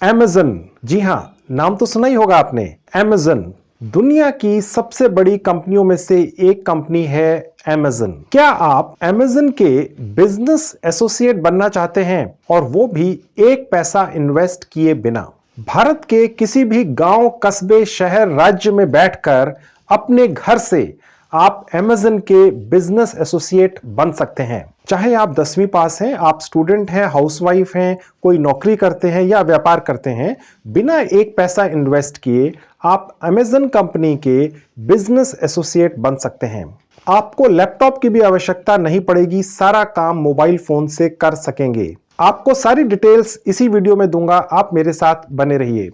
Amazon, जी हां, नाम तो सुना ही होगा आपने। Amazon दुनिया की सबसे बड़ी कंपनियों में से एक कंपनी है Amazon। क्या आप Amazon के बिजनेस एसोसिएट बनना चाहते हैं और वो भी एक पैसा इन्वेस्ट किए बिना? भारत के किसी भी गांव, कस्बे, शहर, राज्य में बैठकर अपने घर से आप Amazon के बिजनेस एसोसिएट बन सकते हैं। चाहे आप 10वीं पास हैं, आप स्टूडेंट हैं, हाउसवाइफ हैं, कोई नौकरी करते हैं या व्यापार करते हैं, बिना एक पैसा इन्वेस्ट किए आप Amazon कंपनी के बिजनेस एसोसिएट बन सकते हैं। आपको लैपटॉप की भी आवश्यकता नहीं पड़ेगी, सारा काम मोबाइल फोन से कर सकेंगे। आपको सारी डिटेल्स इसी वीडियो में दूंगा, आप मेरे साथ बने रहिए।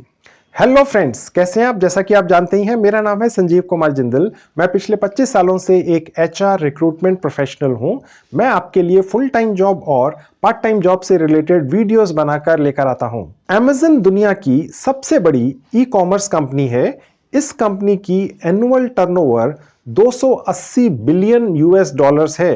हेलो फ्रेंड्स, कैसे हैं आप? जैसा कि आप जानते ही हैं, मेरा नाम है संजीव कुमार जिंदल। मैं पिछले 25 सालों से एक एचआर रिक्रूटमेंट प्रोफेशनल हूं। मैं आपके लिए फुल टाइम जॉब और पार्ट टाइम जॉब से रिलेटेड वीडियोस बनाकर लेकर आता हूं। Amazon दुनिया की सबसे बड़ी ई कॉमर्स कंपनी है। इस कंपनी की annual turnover 280 billion US dollars है।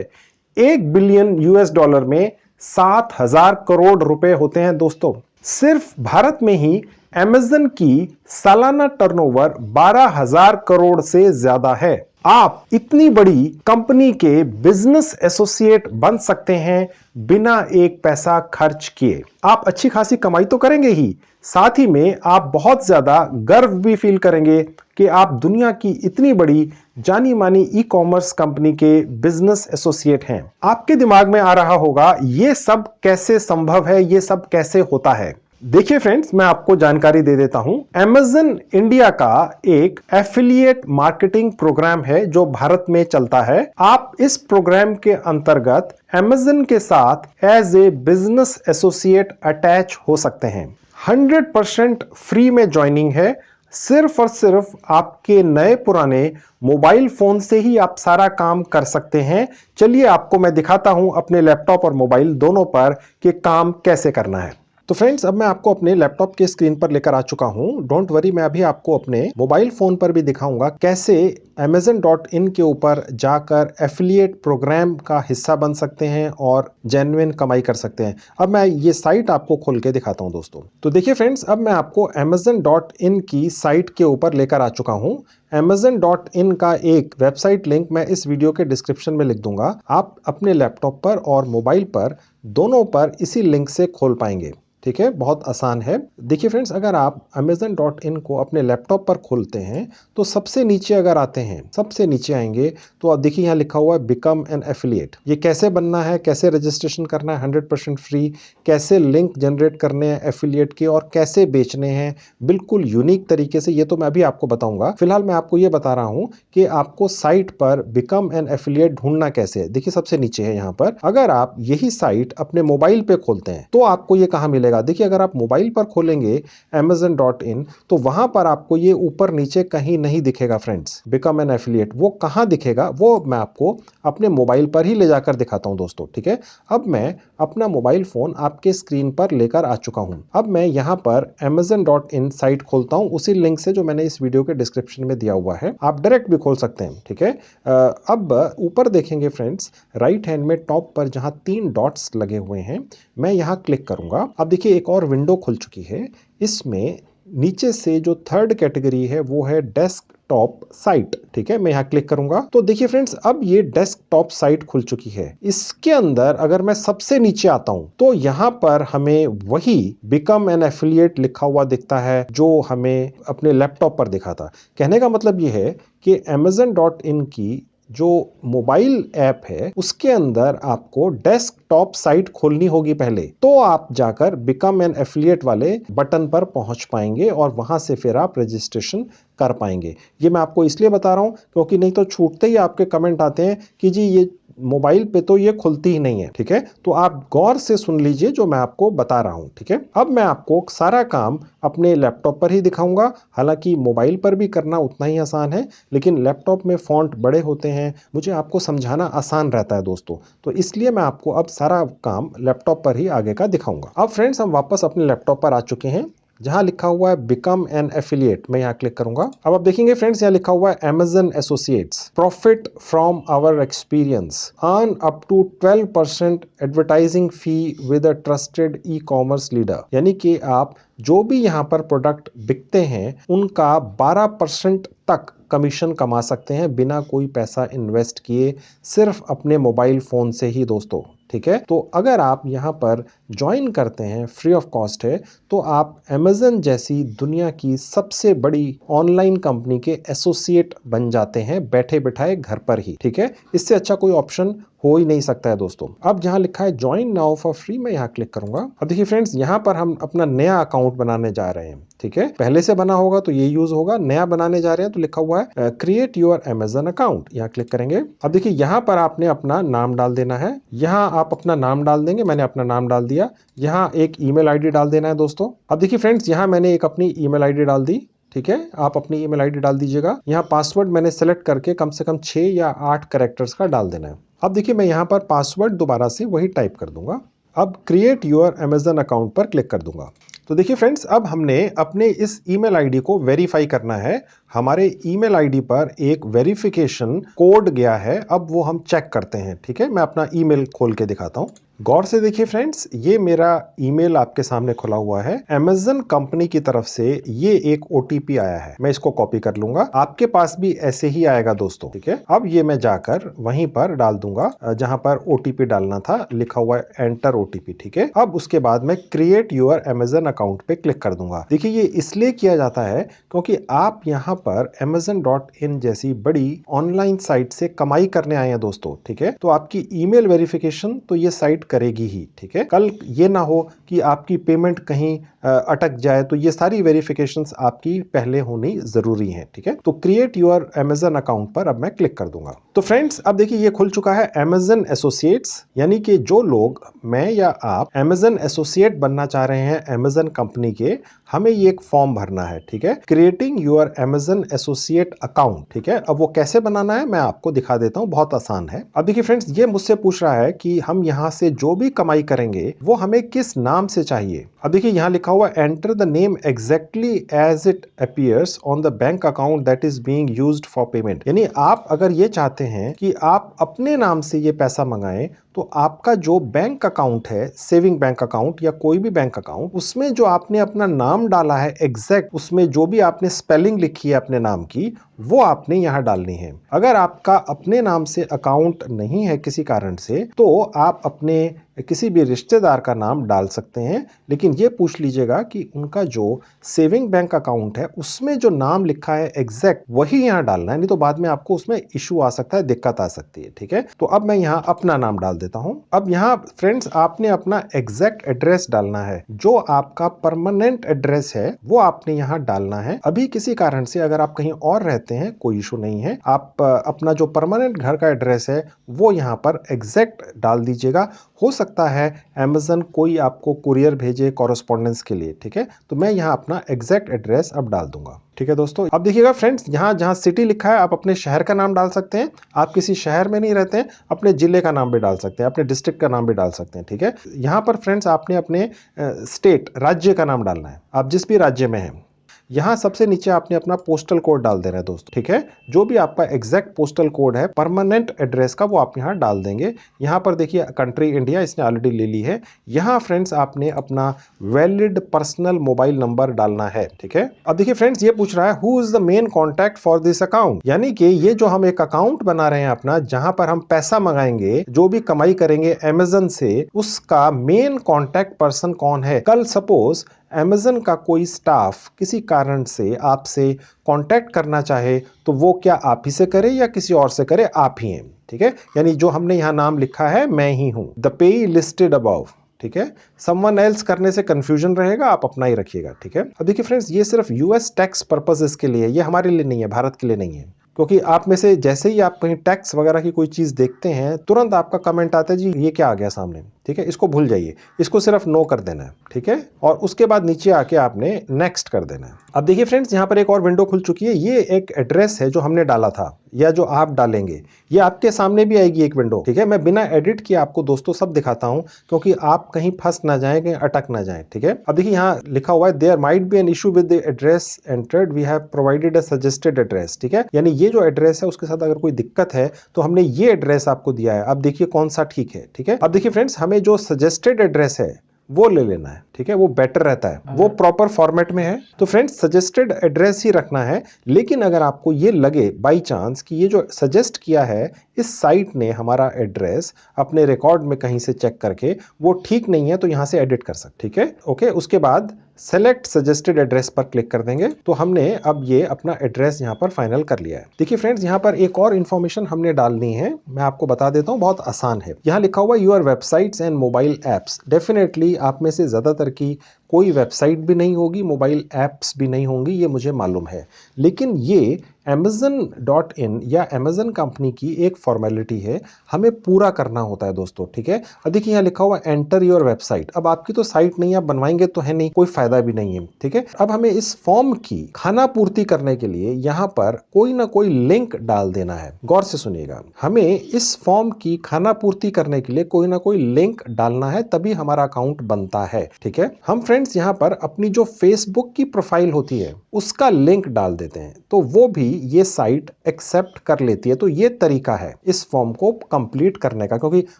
1 बिलियन यूएस डॉलर में 7,000 करोड़ रुपए होते हैं दोस्तों। सिर्फ भारत में ही Amazon की सालाना टर्नओवर 12,000 करोड़ से ज्यादा है। आप इतनी बड़ी कंपनी के बिजनेस एसोसिएट बन सकते हैं बिना एक पैसा खर्च किए। आप अच्छी खासी कमाई तो करेंगे ही, साथ ही में आप बहुत ज्यादा गर्व भी फील करेंगे कि आप दुनिया की इतनी बड़ी जानी मानी ई कॉमर्स कंपनी के बिजनेस एसोसिएट हैं। आपके दिमाग में आ रहा होगा, ये सब कैसे संभव है, ये सब कैसे होता है? देखिए फ्रेंड्स, मैं आपको जानकारी दे देता हूं। Amazon इंडिया का एक एफिलिएट मार्केटिंग प्रोग्राम है जो भारत में चलता है। आप इस प्रोग्राम के अंतर्गत Amazon के साथ as a business associate attach हो सकते हैं। 100% फ्री में ज्वाइनिंग है। सिर्फ और सिर्फ आपके नए पुराने मोबाइल फोन से ही आप सारा काम कर सकते हैं। चलिए आपको मैं दिखाता हूं अपने लैपटॉप और मोबाइल दोनों पर कि काम कैसे करना है। तो फ्रेंड्स, अब मैं आपको अपने लैपटॉप के स्क्रीन पर लेकर आ चुका हूं। डोंट वरी, मैं अभी आपको अपने मोबाइल फोन पर भी दिखाऊंगा कैसे Amazon.in के ऊपर जाकर एफिलिएट प्रोग्राम का हिस्सा बन सकते हैं और जेन्युइन कमाई कर सकते हैं। अब मैं ये साइट आपको खोल के दिखाता हूं दोस्तों। तो देखिए फ्रेंड्स, अब मैं आपको Amazon.in की साइट के ऊपर लेकर आ चुका हूं। Amazon.in का एक वेबसाइट लिंक मैं इस वीडियो के डिस्क्रिप्शन में लिख दूंगा। आप अपने लैपटॉप पर और मोबाइल पर दोनों पर इसी लिंक से खोल पाएंगे। ठीक है, बहुत आसान है। देखिए फ्रेंड्स, अगर आप Amazon.in को अपने लैपटॉप पर खोलते हैं तो सबसे नीचे अगर आते हैं, सबसे नीचे आएंगे तो आप देखिए यहाँ लिखा हुआ है बिकम एन एफिलिएट। ये कैसे बनना है, कैसे रजिस्ट्रेशन करना है 100% फ्री, कैसे लिंक जनरेट करने हैं एफिलिएट के और कैसे बेचने हैं बिल्कुल यूनिक तरीके से, ये तो मैं अभी आपको बताऊंगा। फिलहाल मैं आपको ये बता रहा हूं कि आपको साइट पर बिकम एन एफिलिएट ढूंढना कैसे है। देखिए सबसे नीचे है यहाँ पर। अगर आप यही साइट अपने मोबाइल पे खोलते हैं तो आपको ये कहाँ मिलेगा? देखिए, अगर आप मोबाइल पर खोलेंगे Amazon.in तो वहां पर आपको ये ऊपर नीचे कहीं नहीं दिखेगा फ्रेंड्स, बिकम एन एफिलिएट। वो कहां दिखेगा वो मैं आपको अपने मोबाइल पर ही ले जाकर दिखाता हूं दोस्तों। ठीक है, अब मैं अपना मोबाइल फोन आपके स्क्रीन पर लेकर आ चुका हूं। अब मैं यहां पर Amazon.in साइट खोलता हूं उसी लिंक से जो मैंने इस वीडियो के डिस्क्रिप्शन में दिया हुआ है। आप डायरेक्ट भी खोल सकते हैं। ठीक है, अब ऊपर देखेंगे फ्रेंड्स, राइट हैंड में टॉप पर जहां 3 डॉट्स लगे हुए हैं, मैं यहां क्लिक करूंगा। अब देखिए एक और विंडो खुल चुकी है। इसमें नीचे से जो थर्ड कैटेगरी है वो है डेस्कटॉप साइट। ठीक है, मैं यहां क्लिक करूंगा तो देखिए फ्रेंड्स, अब ये डेस्कटॉप साइट खुल चुकी है। इसके अंदर अगर मैं सबसे नीचे आता हूं तो यहां पर हमें वही बिकम एन एफिलिएट लिखा हुआ दिखता है जो हमें अपने लैपटॉप पर दिखा था। कहने का मतलब ये है कि Amazon.in की जो मोबाइल ऐप है उसके अंदर आपको डेस्कटॉप साइट खोलनी होगी पहले, तो आप जाकर बिकम एन एफिलिएट वाले बटन पर पहुंच पाएंगे और वहां से फिर आप रजिस्ट्रेशन कर पाएंगे। ये मैं आपको इसलिए बता रहा हूं क्योंकि नहीं तो छूटते ही आपके कमेंट आते हैं कि जी ये मोबाइल पे तो ये खुलती ही नहीं है। ठीक है, तो आप गौर से सुन लीजिए जो मैं आपको बता रहा हूं। ठीक है, अब मैं आपको सारा काम अपने लैपटॉप पर ही दिखाऊंगा। हालांकि मोबाइल पर भी करना उतना ही आसान है, लेकिन लैपटॉप में फॉन्ट बड़े होते हैं, मुझे आपको समझाना आसान रहता है दोस्तों, तो इसलिए मैं आपको अब सारा काम लैपटॉप पर ही आगे का दिखाऊंगा। अब फ्रेंड्स, हम वापस अपने लैपटॉप पर आ चुके हैं। जहां लिखा हुआ है बिकम एन एफिलिएट, मैं यहाँ क्लिक करूंगा। अब आप देखेंगे फ्रेंड्स यहाँ लिखा हुआ है Amazon associates, profit from our experience, earn up to 12% advertising fee with a trusted e commerce leader. यानी कि आप जो भी यहाँ पर प्रोडक्ट बिकते हैं उनका 12% तक कमीशन कमा सकते हैं बिना कोई पैसा इन्वेस्ट किए, सिर्फ अपने मोबाइल फोन से ही दोस्तों। ठीक है, तो अगर आप यहाँ पर ज्वाइन करते हैं, फ्री ऑफ कॉस्ट है, तो आप Amazon जैसी दुनिया की सबसे बड़ी ऑनलाइन कंपनी के एसोसिएट बन जाते हैं बैठे बिठाए घर पर ही। ठीक है, इससे अच्छा कोई ऑप्शन हो ही नहीं सकता है दोस्तों। अब जहां लिखा है ज्वाइन नाउ फॉर फ्री, मैं यहाँ क्लिक करूंगा। अब देखिए फ्रेंड्स, यहाँ पर हम अपना नया अकाउंट बनाने जा रहे हैं। ठीक है, पहले से बना होगा तो ये यूज होगा, नया बनाने जा रहे हैं तो लिखा हुआ है क्रिएट योर Amazon अकाउंट, यहाँ क्लिक करेंगे। अब देखिए यहाँ पर आपने अपना नाम डाल देना है, यहाँ आप अपना नाम डाल देंगे, मैंने अपना नाम डाल दिया। यहाँ एक ईमेल आईडी डाल देना है दोस्तों। अब देखिए फ्रेंड्स, यहाँ मैंने एक अपनी ईमेल आईडी डाल दी। ठीक है, आप अपनी ईमेल आईडी डाल दीजिएगा। यहाँ पासवर्ड मैंने सेलेक्ट करके कम से कम 6 या 8 कैरेक्टर्स का डाल देना है। अब देखिए मैं यहाँ पर पासवर्ड दोबारा से वही टाइप कर दूंगा। अब क्रिएट योर Amazon अकाउंट पर क्लिक कर दूंगा। तो देखिए फ्रेंड्स, अब हमने अपने इस ईमेल आईडी को वेरीफाई करना है। हमारे ईमेल आईडी पर एक वेरिफिकेशन कोड गया है, अब वो हम चेक करते हैं। ठीक है, मैं अपना ईमेल खोल के दिखाता हूँ। गौर से देखिए फ्रेंड्स, ये मेरा ईमेल आपके सामने खुला हुआ है। Amazon कंपनी की तरफ से ये एक OTP आया है, मैं इसको कॉपी कर लूंगा। आपके पास भी ऐसे ही आएगा दोस्तों। ठीक है, अब ये मैं जाकर वहीं पर डाल दूंगा जहां पर OTP डालना था, लिखा हुआ है एंटर OTP। ठीक है, अब उसके बाद मैं क्रिएट योर Amazon अकाउंट पे क्लिक कर दूंगा। देखिए ये इसलिए किया जाता है क्योंकि आप यहाँ पर Amazon.in जैसी बड़ी ऑनलाइन साइट से कमाई करने आए हैं दोस्तों। ठीक है, तो आपकी ईमेल वेरिफिकेशन तो ये साइट करेगी ही। ठीक है, कल ये ना हो कि आपकी पेमेंट कहीं अटक जाए, तो ये सारी वेरिफिकेशंस आपकी पहले होनी जरूरी है। ठीक है, तो क्रिएट योर Amazon अकाउंट पर अब मैं क्लिक कर दूंगा। तो फ्रेंड्स, अब देखिए ये खुल चुका है Amazon एसोसिएट्स, यानी कि जो लोग, मैं या आप Amazon एसोसिएट बनना चाह रहे हैं Amazon कंपनी के, हमें ये एक फॉर्म भरना है। ठीक है, creating your Amazon associate account. ठीक है, अब वो कैसे बनाना है मैं आपको दिखा देता हूं, बहुत आसान है। अब देखिए फ्रेंड्स, ये मुझसे पूछ रहा है कि हम यहां से जो भी कमाई करेंगे वो हमें किस नाम से चाहिए। अब देखिए यहां लिखा हुआ enter the name exactly as it appears on the bank account that is being used for payment. यानी आप अगर ये चाहते हैं कि आप अपने नाम से ये पैसा मंगाएं, तो आपका जो बैंक अकाउंट है, सेविंग बैंक अकाउंट या कोई भी बैंक अकाउंट, उसमें जो आपने अपना नाम डाला है एग्जैक्ट, उसमें जो भी आपने स्पेलिंग लिखी है अपने नाम की, वो आपने यहां डालनी है। अगर आपका अपने नाम से अकाउंट नहीं है किसी कारण से, तो आप अपने किसी भी रिश्तेदार का नाम डाल सकते हैं, लेकिन ये पूछ लीजिएगा कि उनका जो सेविंग बैंक अकाउंट है उसमें जो नाम लिखा है एग्जैक्ट वही यहां डालना है, नहीं तो बाद में आपको उसमें इशू आ सकता है, दिक्कत आ सकती है। ठीक है, तो अब मैं यहां अपना नाम डाल देता हूं। अब यहां फ्रेंड्स, आपने अपना एग्जैक्ट एड्रेस डालना है, जो आपका परमानेंट एड्रेस है वो आपने यहां डालना है। अभी किसी कारण से अगर आप कहीं और रहते हैं, कोई इशू नहीं है, आप अपना जो परमानेंट घर का एड्रेस है वो यहां पर एग्जैक्ट डाल दीजिएगा। हो सकता है Amazon कोई आपको कुरियर भेजे कॉरेस्पॉन्डेंस के लिए। ठीक है, तो मैं यहाँ अपना एग्जैक्ट एड्रेस अब डाल दूंगा। ठीक है दोस्तों, अब देखिएगा फ्रेंड्स, यहाँ जहाँ सिटी लिखा है आप अपने शहर का नाम डाल सकते हैं। आप किसी शहर में नहीं रहते हैं, अपने जिले का नाम भी डाल सकते हैं, अपने डिस्ट्रिक्ट का नाम भी डाल सकते हैं। ठीक है, यहाँ पर फ्रेंड्स आपने अपने स्टेट, राज्य का नाम डालना है, आप जिस भी राज्य में हैं। यहाँ सबसे नीचे आपने अपना पोस्टल कोड डाल देना है दोस्तों। ठीक है, जो भी आपका एग्जैक्ट पोस्टल कोड है परमानेंट एड्रेस का, वो आप यहाँ डाल देंगे। यहाँ पर देखिए कंट्री इंडिया, इसने ऑलरेडी ले ली है। यहाँ फ्रेंड्स आपने अपना वैलिड पर्सनल मोबाइल नंबर डालना है। ठीक है, अब देखिए फ्रेंड्स, ये पूछ रहा है who is the main contact for this account, यानी कि ये जो हम एक अकाउंट बना रहे हैं अपना, जहां पर हम पैसा मंगाएंगे, जो भी कमाई करेंगे Amazon से, उसका मेन कॉन्टैक्ट पर्सन कौन है। कल सपोज Amazon का कोई स्टाफ किसी कारण से आपसे कांटेक्ट करना चाहे, तो वो क्या आप ही से करे या किसी और से करे, आप ही हैं। ठीक है, यानी जो हमने यहाँ नाम लिखा है मैं ही हूं, द पेई लिस्टेड अबव। ठीक है, समवन एल्स करने से कंफ्यूजन रहेगा, आप अपना ही रखिएगा। ठीक है, अब देखिए फ्रेंड्स, ये सिर्फ US टैक्स पर्पसेस के लिए, ये हमारे लिए नहीं है, भारत के लिए नहीं है, क्योंकि आप में से जैसे ही आप कहीं टैक्स वगैरह की कोई चीज देखते हैं तुरंत आपका कमेंट आता है जी ये क्या आ गया सामने, ठीक है, इसको भूल जाइए, इसको सिर्फ नो कर देना है, ठीक है, और उसके बाद नीचे आके आपने नेक्स्ट कर देना है। अब देखिए फ्रेंड्स, यहाँ पर एक और विंडो खुल चुकी है। ये एक एड्रेस है जो हमने डाला था या जो आप डालेंगे, ये आपके सामने भी आएगी एक विंडो, ठीक है। मैं बिना एडिट किए आपको दोस्तों सब दिखाता हूं क्योंकि आप कहीं फंस ना जाएं, कहीं अटक ना जाएं, ठीक है। अब देखिए यहाँ लिखा हुआ है there might be an issue with the address entered, we have provided a suggested address, ठीक है। यानी ये जो एड्रेस है उसके साथ अगर कोई दिक्कत है तो हमने ये एड्रेस आपको दिया है। अब देखिए कौन सा ठीक है, ठीक है। अब देखिए फ्रेंड्स, हमें जो सजेस्टेड एड्रेस है वो ले लेना है, ठीक है, वो बेटर रहता है, वो प्रॉपर फॉर्मेट में है। तो फ्रेंड्स सजेस्टेड एड्रेस ही रखना है, लेकिन अगर आपको ये लगे बाय चांस कि ये जो सजेस्ट किया है इस साइट ने हमारा एड्रेस अपने रिकॉर्ड में कहीं से चेक करके वो ठीक नहीं है तो यहां से एडिट कर सकते, ठीक है, ओके। उसके बाद सेलेक्ट सजेस्टेड एड्रेस पर क्लिक कर देंगे तो हमने अब ये अपना एड्रेस यहां पर फाइनल कर लिया है। देखिए फ्रेंड्स, यहां पर एक और इंफॉर्मेशन हमने डालनी है, मैं आपको बता देता हूं, बहुत आसान है। यहां लिखा हुआ your websites and mobile apps. Definitely आप में से ज्यादातर की कोई वेबसाइट भी नहीं होगी, मोबाइल ऐप्स भी नहीं होंगी, ये मुझे मालूम है, लेकिन ये Amazon.in या Amazon कंपनी की एक फॉर्मेलिटी है, हमें पूरा करना होता है दोस्तों, ठीक है। अब देखिए यहाँ लिखा हुआ एंटर योर वेबसाइट। अब आपकी तो साइट नहीं, आप बनवाएंगे तो है नहीं, कोई फायदा भी नहीं है, ठीक है। अब हमें इस फॉर्म की खाना पूर्ति करने के लिए यहाँ पर कोई ना कोई लिंक डाल देना है। गौर से सुनिएगा, हमें इस फॉर्म की खाना पूर्ति करने के लिए कोई ना कोई लिंक डालना है, तभी हमारा अकाउंट बनता है, ठीक है। हम फ्रेंड्स यहाँ पर अपनी जो फेसबुक की प्रोफाइल होती है उसका लिंक डाल देते हैं तो वो भी ये साइट एक्सेप्ट कर लेती है। तो ये तरीका है इस फॉर्म को कंप्लीट करने का, क्योंकि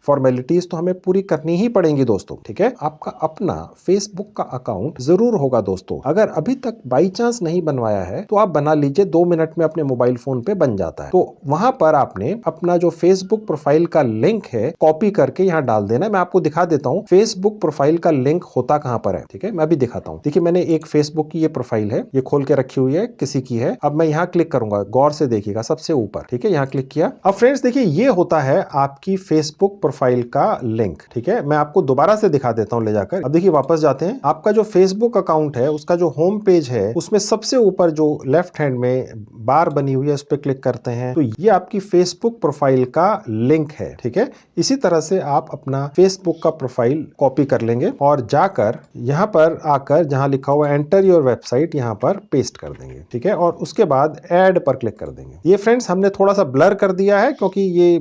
फॉर्मेलिटीज तो हमें पूरी करनी ही पड़ेंगी दोस्तों, ठीक है। आपका अपना फेसबुक का अकाउंट जरूर होगा दोस्तों। अगर अभी तक बाई चांस नहीं बनवाया है तो आप बना लीजिए, 2 मिनट में अपने मोबाइल फोन पे बन जाता है। तो वहां पर आपने अपना जो फेसबुक प्रोफाइल का लिंक है कॉपी करके यहाँ डाल देना। मैं आपको दिखा देता हूँ फेसबुक प्रोफाइल का लिंक होता कहां पर है, ठीक है, मैं भी दिखाता हूँ। देखिए मैंने एक फेसबुक की ये प्रोफाइल है, ये खोल के रखी हुई है, किसी की है। अब मैं यहाँ क्लिक करूंगा, गौर से देखिएगा, सबसे ऊपर, ठीक है, यहाँ क्लिक किया। अब फ्रेंड्स देखिए ये होता है आपकी फेसबुक प्रोफाइल का लिंक, ठीक है। मैं आपको दोबारा से दिखा देता हूँ ले जाकर। अब देखिए वापस जाते हैं, आपका जो फेसबुक अकाउंट है उसका जो होम पेज है उसमें सबसे ऊपर जो लेफ्ट हैंड में बार बनी हुई है उस पर क्लिक करते हैं तो ये आपकी फेसबुक प्रोफाइल का लिंक है, ठीक है। इसी तरह से आप अपना फेसबुक का प्रोफाइल कॉपी कर लेंगे और जाकर यहाँ पर आकर जहां लिखा हुआ एंटर योर वेबसाइट यहाँ पर पेस्ट कर देंगे, ठीक है, और उसके बाद ऐड पर क्लिक कर देंगे। ये फ्रेंड्स हमने थोड़ा सा ब्लर कर दिया है क्योंकि ये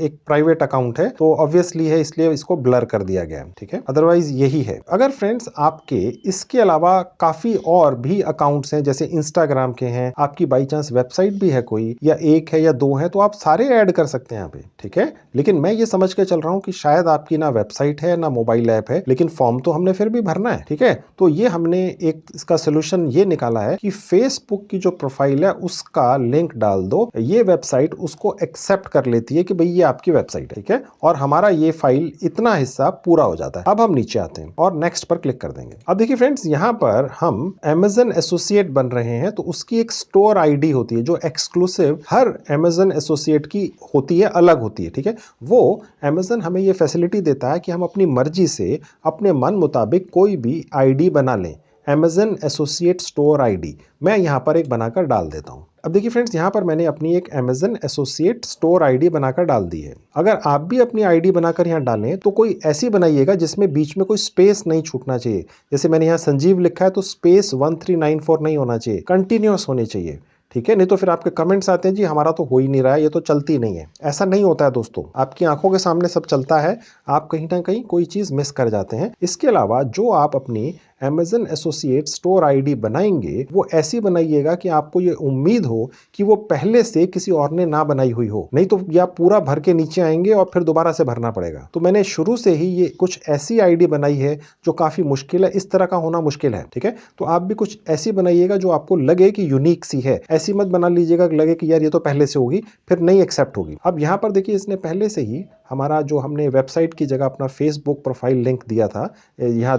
एक प्राइवेट अकाउंट है तो ऑब्वियसली है, इसलिए इसको ब्लर कर दिया गया है, ठीक है, अदरवाइज यही है। अगर फ्रेंड्स आपके इसके अलावा काफी और भी अकाउंट्स हैं, जैसे इंस्टाग्राम के हैं, आपकी बाई चांस वेबसाइट भी है कोई, या एक है या दो है, तो आप सारे ऐड कर सकते हैं यहाँ पे, ठीक है। लेकिन मैं ये समझ के चल रहा हूँ कि शायद आपकी ना वेबसाइट है ना मोबाइल ऐप है, लेकिन फॉर्म तो हमने फिर भी भरना है, ठीक है। तो ये हमने एक इसका सोल्यूशन ये निकाला है कि फेसबुक की जो प्रोफाइल है उसका लिंक डाल दो, ये वेबसाइट उसको एक्सेप्ट कर लेती है कि भाई ये आपकी वेबसाइट है, ठीक है, और हमारा ये फाइल इतना हिस्सा पूरा हो जाता है। अब हम नीचे आते हैं और नेक्स्ट पर क्लिक कर देंगे। अब देखिए फ्रेंड्स, यहाँ पर हम Amazon एसोसिएट बन रहे हैं तो उसकी एक स्टोर आईडी होती है जो एक्सक्लूसिव हर Amazon एसोसिएट की होती है, अलग होती है, ठीक है। वो Amazon हमें ये फैसिलिटी देता है कि हम अपनी मर्जी से अपने मन मुताबिक कोई भी आईडी बना लें। Amazon एसोसिएट स्टोर आईडी मैं यहाँ पर एक बनाकर डाल देता हूँ। अब देखिए फ्रेंड्स, यहाँ पर मैंने अपनी एक Amazon एसोसिएट स्टोर आईडी बनाकर डाल दी है। अगर आप भी अपनी आईडी बनाकर यहाँ डालें तो कोई ऐसी बनाइएगा जिसमें बीच में कोई स्पेस नहीं छूटना चाहिए। जैसे मैंने यहाँ संजीव लिखा है तो स्पेस 1394 नहीं होना चाहिए, कंटिन्यूअस होनी चाहिए, ठीक है। नहीं तो फिर आपके कमेंट्स आते हैं जी हमारा तो हो ही नहीं रहा है, ये तो चलती नहीं है। ऐसा नहीं होता है दोस्तों, आपकी आंखों के सामने सब चलता है, आप कहीं ना कहीं कोई चीज मिस कर जाते हैं। इसके अलावा जो आप अपनी Amazon एसोसिएट स्टोर आईडी बनाएंगे वो ऐसी बनाइएगा कि आपको ये उम्मीद हो कि वो पहले से किसी और ने ना बनाई हुई हो, नहीं तो या पूरा भर के नीचे आएंगे और फिर दोबारा से भरना पड़ेगा। तो मैंने शुरू से ही ये कुछ ऐसी आईडी बनाई है जो काफी मुश्किल है, इस तरह का होना मुश्किल है, ठीक है। तो आप भी कुछ ऐसी बनाइएगा जो आपको लगे कि यूनिक सी है। ऐसी मत बना लीजिएगा कि लगे कि यार ये तो पहले से होगी, फिर नहीं एक्सेप्ट होगी। अब यहाँ पर देखिए इसने पहले से ही हमारा जो हमने वेबसाइट की जगह अपना फेसबुक प्रोफाइल लिंक दिया था यहाँ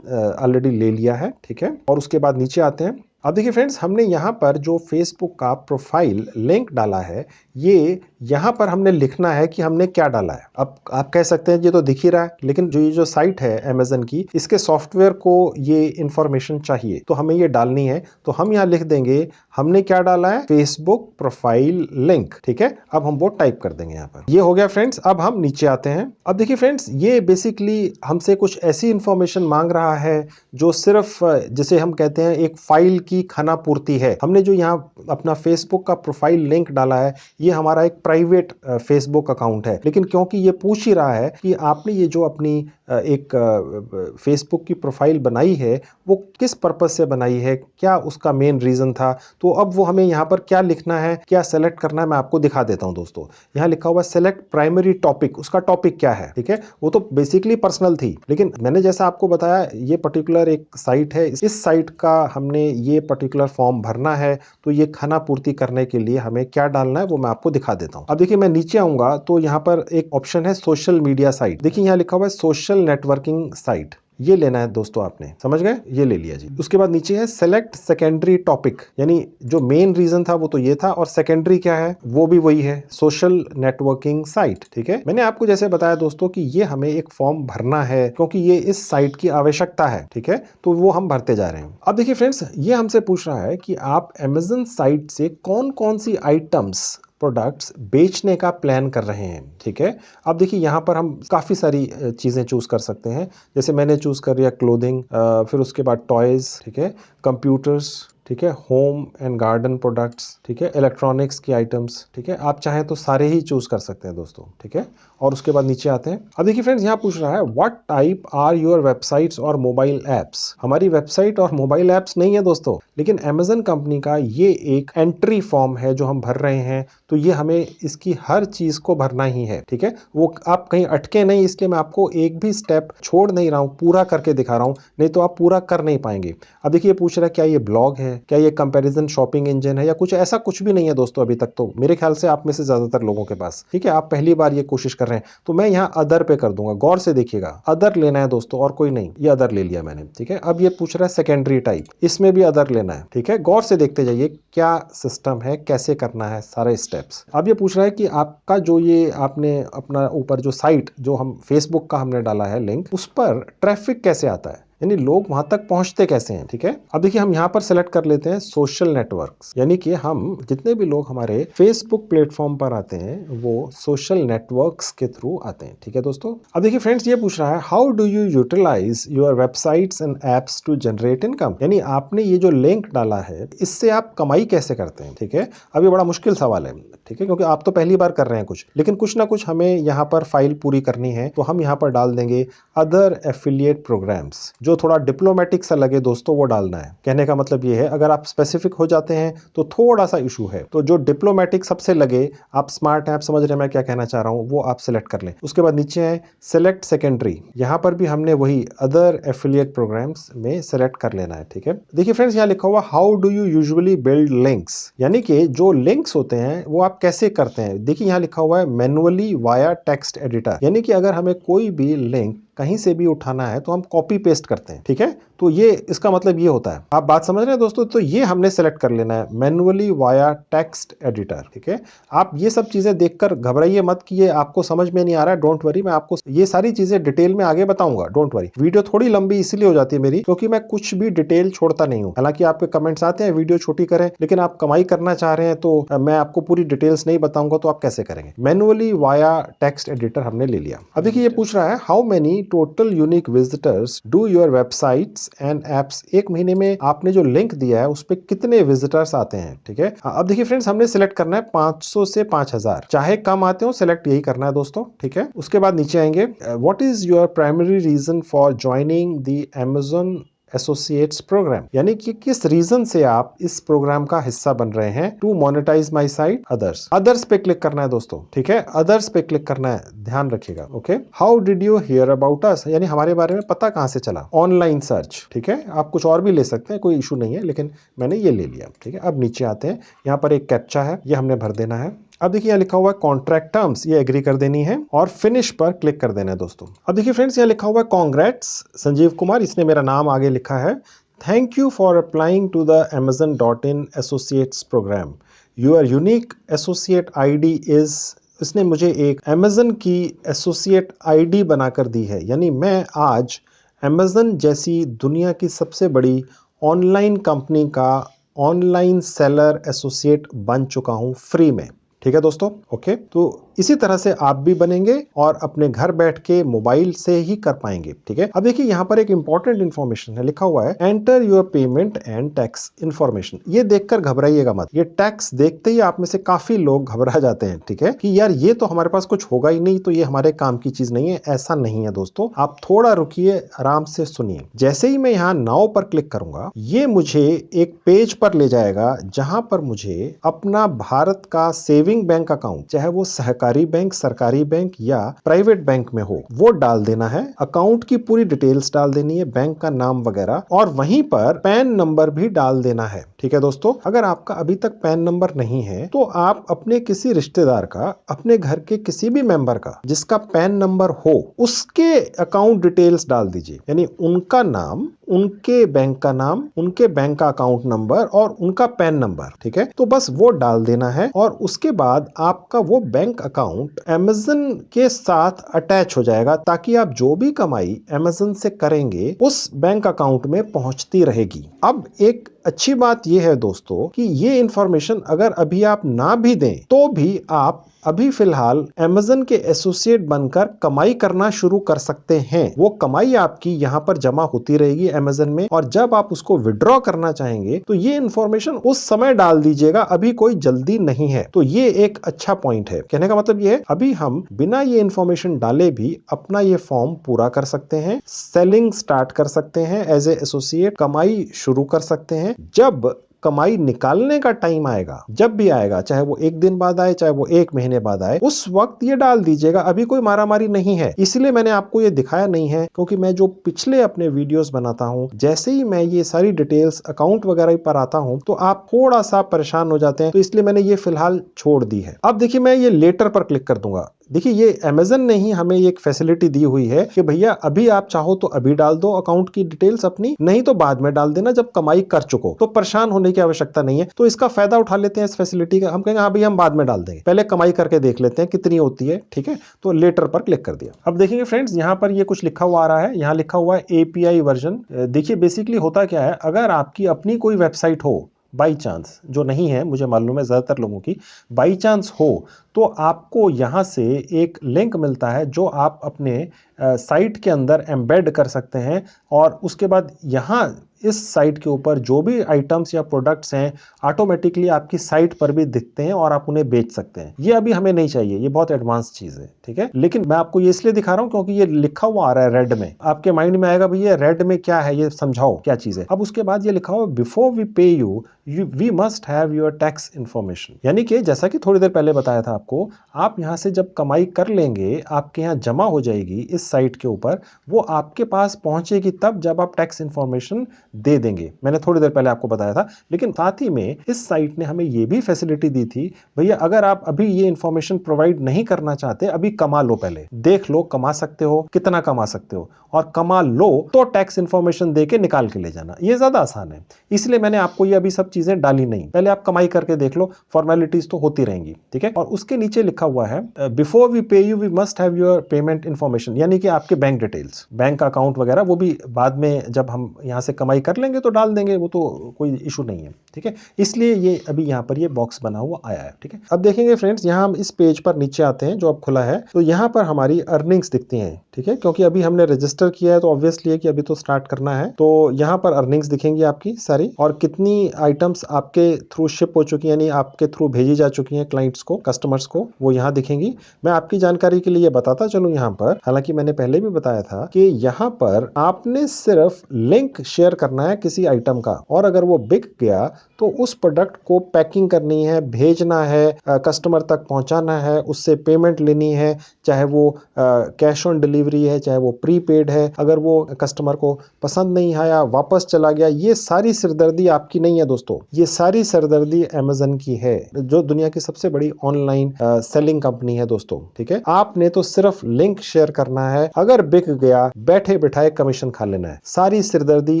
ऑलरेडी ले लिया है, ठीक है। और उसके बाद नीचे आते हैं अब देखिए फ्रेंड्स, हमने यहाँ पर जो फेसबुक का प्रोफाइल लिंक डाला है, ये यहाँ पर हमने लिखना है कि हमने क्या डाला है। अब आप कह सकते हैं ये तो दिख ही रहा है, लेकिन जो ये जो साइट है अमेज़न की, इसके सॉफ्टवेयर को ये इंफॉर्मेशन चाहिए, तो हमें ये डालनी है। तो हम यहाँ लिख देंगे हमने क्या डाला है, फेसबुक प्रोफाइल लिंक। ठीक है, अब हम वो टाइप कर देंगे यहाँ पर। ये हो गया फ्रेंड्स। अब हम नीचे आते हैं। अब देखिए फ्रेंड्स, ये बेसिकली हमसे कुछ ऐसी इंफॉर्मेशन मांग रहा है जो सिर्फ जिसे हम कहते हैं एक फाइल की खानापूर्ति है। हमने जो यहाँ अपना फेसबुक का प्रोफाइल लिंक डाला है, ये हमारा एक प्राइवेट फेसबुक अकाउंट है, लेकिन क्योंकि ये पूछ ही रहा है कि आपने ये जो अपनी एक फेसबुक की प्रोफाइल बनाई है वो किस पर्पज से बनाई है, क्या उसका मेन रीजन था, तो अब वो हमें यहाँ पर क्या लिखना है, क्या सेलेक्ट करना है, मैं आपको दिखा देता हूँ दोस्तों। यहाँ लिखा हुआ सेलेक्ट प्राइमरी टॉपिक, उसका टॉपिक क्या है। ठीक है, वो तो बेसिकली पर्सनल थी, लेकिन मैंने जैसा आपको बताया ये पर्टिकुलर एक साइट है, इस साइट का हमने ये पर्टिकुलर फॉर्म भरना है, तो ये खाना पूर्ति करने के लिए हमें क्या डालना है वो मैं आपको दिखा देता हूँ। अब देखिए मैं नीचे आऊंगा तो यहाँ पर एक ऑप्शन है सोशल मीडिया साइट। देखिए यहाँ लिखा हुआ है सोशल नेटवर्किंग साइट, ये लेना है दोस्तों। आपने समझ गए, ये ले लिया जी। उसके बाद नीचे है सेलेक्ट सेकेंडरी टॉपिक, यानी जो मेन रीजन था वो तो ये था, और सेकेंडरी क्या है वो भी वही है, सोशल नेटवर्किंग साइट। ठीक है, मैंने आपको जैसे बताया दोस्तों कि ये हमें एक फॉर्म भरना है क्योंकि ये इस साइट की आवश्यकता है। ठीक है, तो वो हम भरते जा रहे हैं। अब देखिए फ्रेंड्स, ये हमसे पूछ रहा है कि आप अमेज़न साइट से कौन कौन सी आइटम्स प्रोडक्ट्स बेचने का प्लान कर रहे हैं। ठीक है, अब देखिए यहाँ पर हम काफ़ी सारी चीज़ें चूज़ कर सकते हैं। जैसे मैंने चूज़ कर लिया क्लोथिंग, फिर उसके बाद टॉयज़, ठीक है, कंप्यूटर्स, ठीक है, होम एंड गार्डन प्रोडक्ट्स, ठीक है, इलेक्ट्रॉनिक्स की आइटम्स। ठीक है, आप चाहें तो सारे ही चूज़ कर सकते हैं दोस्तों। ठीक है, और उसके बाद नीचे आते हैं। अब देखिए फ्रेंड्स, यहाँ पूछ रहा है what type are your websites और मोबाइल ऐप्स। हमारी वेबसाइट और मोबाइल ऐप्स नहीं है दोस्तों, लेकिन अमेज़न कंपनी का ये एक एंट्री फॉर्म है जो हम भर रहे हैं, तो ये हमें इसकी हर चीज़ को भरना ही है। ठीक है, वो आप कहीं अटके नहीं, इसलिए मैं आपको एक भी स्टेप छोड़ नहीं रहा हूँ, पूरा करके दिखा रहा हूँ, नहीं तो आप पूरा कर नहीं पाएंगे। अब देखिए पूछ रहा है क्या ये ब्लॉग है, क्या ये कंपैरिजन शॉपिंग इंजन है, या कुछ ऐसा कुछ भी नहीं है दोस्तों अभी तक, तो मेरे ख्याल से आप में से ज्यादातर लोगों के पास। ठीक है, आप पहली बार ये कोशिश कर रहे हैं, तो मैं यहाँ अदर पे कर दूंगा। गौर से देखिएगा, अदर लेना है दोस्तों और कोई नहीं, ये अदर ले लिया मैंने। ठीक है, अब ये पूछ रहा है सेकेंडरी टाइप, इसमें भी अदर लेना है। ठीक है, गौर से देखते जाइए क्या सिस्टम है, कैसे करना है सारे स्टेप्स। अब ये पूछ रहा है कि आपका जो ये आपने अपना ऊपर जो साइट जो हम फेसबुक का हमने डाला है लिंक, उस पर ट्रैफिक कैसे आता है, यानी लोग वहां तक पहुंचते कैसे हैं। ठीक है, अब देखिए हम यहां पर सेलेक्ट कर लेते हैं सोशल नेटवर्क्स, यानी कि हम जितने भी लोग हमारे फेसबुक प्लेटफॉर्म पर आते हैं वो सोशल नेटवर्क्स के थ्रू आते हैं। ठीक है दोस्तों, अब देखिए फ्रेंड्स, ये पूछ रहा है how do you utilise your websites and apps to generate income, यानी आपने ये जो लिंक डाला है इससे आप कमाई कैसे करते हैं। ठीक है, अब ये बड़ा मुश्किल सवाल है। ठीक है, क्योंकि आप तो पहली बार कर रहे हैं कुछ, लेकिन कुछ ना कुछ हमें यहाँ पर फाइल पूरी करनी है, तो हम यहाँ पर डाल देंगे अदर एफिलिएट प्रोग्राम्स। जो थोड़ा डिप्लोमेटिक सा लगे दोस्तों वो डालना है। कहने का मतलब ये है, अगर आप स्पेसिफिक हो जाते हैं तो थोड़ा सा इशू है, तो जो डिप्लोमेटिक सबसे लगे, आप स्मार्ट हैं, आप समझ रहे हैं मैं क्या कहना चाह रहा हूं, वो आप सिलेक्ट कर लें। उसके बाद नीचे है सेलेक्ट सेकेंडरी, यहां पर भी हमने वही अदर एफिलिएट प्रोग्राम्स में सेलेक्ट कर लेना है। ठीक है, देखिए फ्रेंड्स, यहाँ लिखा हुआ how do you usually build links, यानी कि जो लिंक्स होते हैं वो आप कैसे करते हैं। देखिए यहाँ लिखा हुआ है मैनुअली वाया टेक्स्ट एडिटर, यानी कि अगर हमें कोई भी लिंक कहीं से भी उठाना है तो हम कॉपी पेस्ट करते हैं। ठीक है, तो ये इसका मतलब ये होता है, आप बात समझ रहे हैं दोस्तों। तो ये हमने सेलेक्ट कर लेना है मैनुअली वाया टेक्स्ट एडिटर। ठीक है, आप ये सब चीजें देखकर घबराइए मत कि ये आपको समझ में नहीं आ रहा है, डोंट वरी, मैं आपको ये सारी चीजें डिटेल में आगे बताऊंगा, डोंट वरी। वीडियो थोड़ी लंबी इसलिए हो जाती है मेरी क्योंकि मैं कुछ भी डिटेल छोड़ता नहीं हूं। हालांकि आपके कमेंट्स आते हैं वीडियो छोटी करें, लेकिन आप कमाई करना चाह रहे हैं तो मैं आपको पूरी डिटेल्स नहीं बताऊंगा, तो आप कैसे करेंगे। मैनुअली वाया टेक्स्ट एडिटर हमने ले लिया। अब देखिए ये पूछ रहा है how many total unique visitors do your websites and apps, एक महीने में आपने जो लिंक दिया है उस पे कितने विजिटर्स आते हैं। ठीक है, अब देखिए फ्रेंड्स, हमने सिलेक्ट करना है 500 से 5000, चाहे कम आते हो सिलेक्ट यही करना है दोस्तों। ठीक है, उसके बाद नीचे आएंगे what is your primary reason for joining the Amazon associates program, यानी कि किस रीजन से आप इस प्रोग्राम का हिस्सा बन रहे हैं। To monetise my site others, others पे क्लिक करना है दोस्तों। ठीक है, अदर्स पे क्लिक करना है, ध्यान रखिएगा। Okay, how did you here about us, यानी हमारे बारे में पता कहां से चला। ऑनलाइन सर्च, ठीक है, आप कुछ और भी ले सकते हैं, कोई इशू नहीं है, लेकिन मैंने ये ले लिया। ठीक है, अब नीचे आते हैं, यहाँ पर एक कैप्चा है, ये हमने भर देना है। अब देखिए यहाँ लिखा हुआ है कॉन्ट्रैक्ट टर्म्स, ये एग्री कर देनी है और फिनिश पर क्लिक कर देना है दोस्तों। अब देखिए फ्रेंड्स, यहाँ लिखा हुआ है कांग्रेट्स संजीव कुमार, इसने मेरा नाम आगे लिखा है, Thank you for applying to the Amazon.in Associates program. Your unique associate ID is, इसने मुझे एक Amazon की एसोसिएट आईडी बनाकर दी है, यानी मैं आज Amazon जैसी दुनिया की सबसे बड़ी ऑनलाइन कंपनी का ऑनलाइन सेलर एसोसिएट बन चुका हूं फ्री में। ठीक है दोस्तों, ओके। तो इसी तरह से आप भी बनेंगे और अपने घर बैठ के मोबाइल से ही कर पाएंगे। ठीक है, अब देखिए यहाँ पर एक इंपॉर्टेंट इन्फॉर्मेशन है, लिखा हुआ है enter your payment and tax information. ये देखकर घबराइएगा मत, ये टैक्स देखते ही आप में से काफी लोग घबरा जाते हैं। ठीक है, कि यार ये तो हमारे पास कुछ होगा ही नहीं, तो ये हमारे काम की चीज नहीं है। ऐसा नहीं है दोस्तों, आप थोड़ा रुकिए, आराम से सुनिए। जैसे ही मैं यहाँ नाउ पर क्लिक करूंगा, ये मुझे एक पेज पर ले जाएगा जहां पर मुझे अपना भारत का सेविंग बैंक अकाउंट, चाहे वो सहकारी बैंक, सरकारी बैंक या प्राइवेट बैंक में हो, वो डाल देना है। अकाउंट की पूरी डिटेल्स डाल देनी है, बैंक का नाम वगैरह, और वहीं पर पैन नंबर भी डाल देना है। ठीक है दोस्तों, अगर आपका अभी तक पैन नंबर नहीं है तो आप अपने किसी रिश्तेदार का, अपने घर के किसी भी मेंबर का जिसका पैन नंबर हो, उसके अकाउंट डिटेल्स डाल दीजिए, यानी उनका नाम, उनके बैंक का नाम, उनके बैंक का अकाउंट नंबर और उनका पैन नंबर। ठीक है, तो बस वो डाल देना है और उसके बाद आपका वो बैंक अकाउंट Amazon के साथ अटैच हो जाएगा, ताकि आप जो भी कमाई Amazon से करेंगे उस बैंक अकाउंट में पहुंचती रहेगी। अब एक अच्छी बात यह है दोस्तों कि ये इंफॉर्मेशन अगर अभी आप ना भी दें तो भी आप अभी फिलहाल Amazon के एसोसिएट बनकर कमाई करना शुरू कर सकते हैं। वो कमाई आपकी यहाँ पर जमा होती रहेगी Amazon में, और जब आप उसको विड्रॉ करना चाहेंगे तो ये इंफॉर्मेशन उस समय डाल दीजिएगा, अभी कोई जल्दी नहीं है। तो ये एक अच्छा पॉइंट है। कहने का मतलब ये है, अभी हम बिना ये इंफॉर्मेशन डाले भी अपना ये फॉर्म पूरा कर सकते हैं, सेलिंग स्टार्ट कर सकते हैं, एज ए एसोसिएट कमाई शुरू कर सकते हैं। जब कमाई निकालने का टाइम आएगा, जब भी आएगा, चाहे वो एक दिन बाद आए, चाहे वो एक महीने बाद आए, उस वक्त ये डाल दीजिएगा। अभी कोई मारामारी नहीं है, इसलिए मैंने आपको ये दिखाया नहीं है, क्योंकि मैं जो पिछले अपने वीडियोस बनाता हूं, जैसे ही मैं ये सारी डिटेल्स अकाउंट वगैरह पर आता हूं तो आप थोड़ा सा परेशान हो जाते हैं, तो इसलिए मैंने ये फिलहाल छोड़ दी है। अब देखिए, मैं ये लेटर पर क्लिक कर दूंगा। देखिए, ये Amazon ने ही हमें एक फैसिलिटी दी हुई है कि भैया अभी आप चाहो तो अभी डाल दो अकाउंट की डिटेल्स अपनी, नहीं तो बाद में डाल देना जब कमाई कर चुको। तो परेशान होने की आवश्यकता नहीं है। तो इसका फायदा उठा लेते हैं इस फैसिलिटी का। हम कहेंगे हाँ भैया हम बाद में डाल देंगे, पहले कमाई करके देख लेते हैं कितनी होती है। ठीक है, तो लेटर पर क्लिक कर दिया। अब देखेंगे फ्रेंड्स, यहाँ पर ये कुछ लिखा हुआ आ रहा है, यहाँ लिखा हुआ है API वर्जन। देखिए बेसिकली होता क्या है, अगर आपकी अपनी कोई वेबसाइट हो, बाई चांस, जो नहीं है मुझे मालूम है ज्यादातर लोगों की, बाई चांस हो, तो आपको यहाँ से एक लिंक मिलता है जो आप अपने साइट के अंदर एम्बेड कर सकते हैं, और उसके बाद यहाँ इस साइट के ऊपर जो भी आइटम्स या प्रोडक्ट्स हैं ऑटोमेटिकली आपकी साइट पर भी दिखते हैं और आप उन्हें बेच सकते हैं। ये अभी हमें नहीं चाहिए, ये बहुत एडवांस चीज है। ठीक है, लेकिन मैं आपको ये इसलिए दिखा रहा हूं क्योंकि ये लिखा हुआ आ रहा है रेड में। आपके माइंड में आएगा भैया रेड में क्या है, ये समझाओ क्या चीज है। अब उसके बाद ये लिखा हुआ before we pay you we must have your tax information, यानी कि जैसा कि थोड़ी देर पहले बताया था आपको, आप यहां से जब कमाई कर लेंगे, आपके यहाँ जमा हो जाएगी इस साइट के ऊपर, वो आपके पास पहुंचेगी तब जब आप टैक्स इन्फॉर्मेशन दे देंगे। मैंने थोड़ी देर पहले आपको बताया था। लेकिन साथ ही में इस साइट ने हमें यह भी फैसिलिटी दी थी, भैया अगर आप अभी ये इंफॉर्मेशन प्रोवाइड नहीं करना चाहते, अभी कमा लो, पहले देख लो कमा सकते हो, कितना कमा सकते हो, और कमा लो तो टैक्स इन्फॉर्मेशन देके निकाल के ले जाना। ये ज्यादा आसान है, इसलिए मैंने आपको ये अभी सब चीजें डाली नहीं। पहले आप कमाई करके देख लो, फॉर्मेलिटीज तो होती रहेंगी। ठीक है, और उसके नीचे लिखा हुआ है before we pay you we must have your payment information, यानी कि आपके बैंक डिटेल्स, बैंक अकाउंट वगैरह, वो भी बाद में जब हम यहां से कमाई कर लेंगे तो डाल देंगे, वो तो कोई इशू नहीं है। ठीक है, इसलिए ये अभी यहाँ पर ये बॉक्स बना हुआ आया है। ठीक है, अब देखेंगे फ्रेंड्स, यहाँ हम इस पेज पर नीचे आते हैं जो अब खुला है, तो यहाँ पर हमारी अर्निंग्स दिखती हैं। ठीक है, क्योंकि अभी हमने रजिस्टर किया है तो ऑब्वियसली है कि अभी तो स्टार्ट करना है। तो यहाँ पर अर्निंग्स दिखेंगी आपकी सारी, और कितनी आइटम्स आपके थ्रू शिप हो चुकी है, यानी आपके थ्रू भेजी जा चुकी हैं क्लाइंट्स को, कस्टमर्स को, वो यहाँ दिखेंगी। मैं आपकी जानकारी के लिए बताता चलूं यहाँ पर, हालांकि मैंने पहले भी बताया था कि यहाँ पर आपने सिर्फ लिंक शेयर करना है किसी आइटम का, और अगर वो बिक गया तो उस प्रोडक्ट को पैकिंग करनी है, भेजना है, कस्टमर तक पहुंचाना है, उससे पेमेंट लेनी है, चाहे वो कैश ऑन डिलीवरी है, चाहे वो प्रीपेड है। अगर वो कस्टमर को पसंद नहीं आया, वापस चला गया, ये सारी सिरदर्दी आपकी नहीं है दोस्तों, ये सारी सिरदर्दी Amazon की है, जो दुनिया की सबसे बड़ी ऑनलाइन सेलिंग कंपनी है दोस्तों। ठीक है, आपने तो सिर्फ लिंक शेयर करना है, अगर बिक गया बैठे बिठाए कमीशन खा लेना है। सारी सिरदर्दी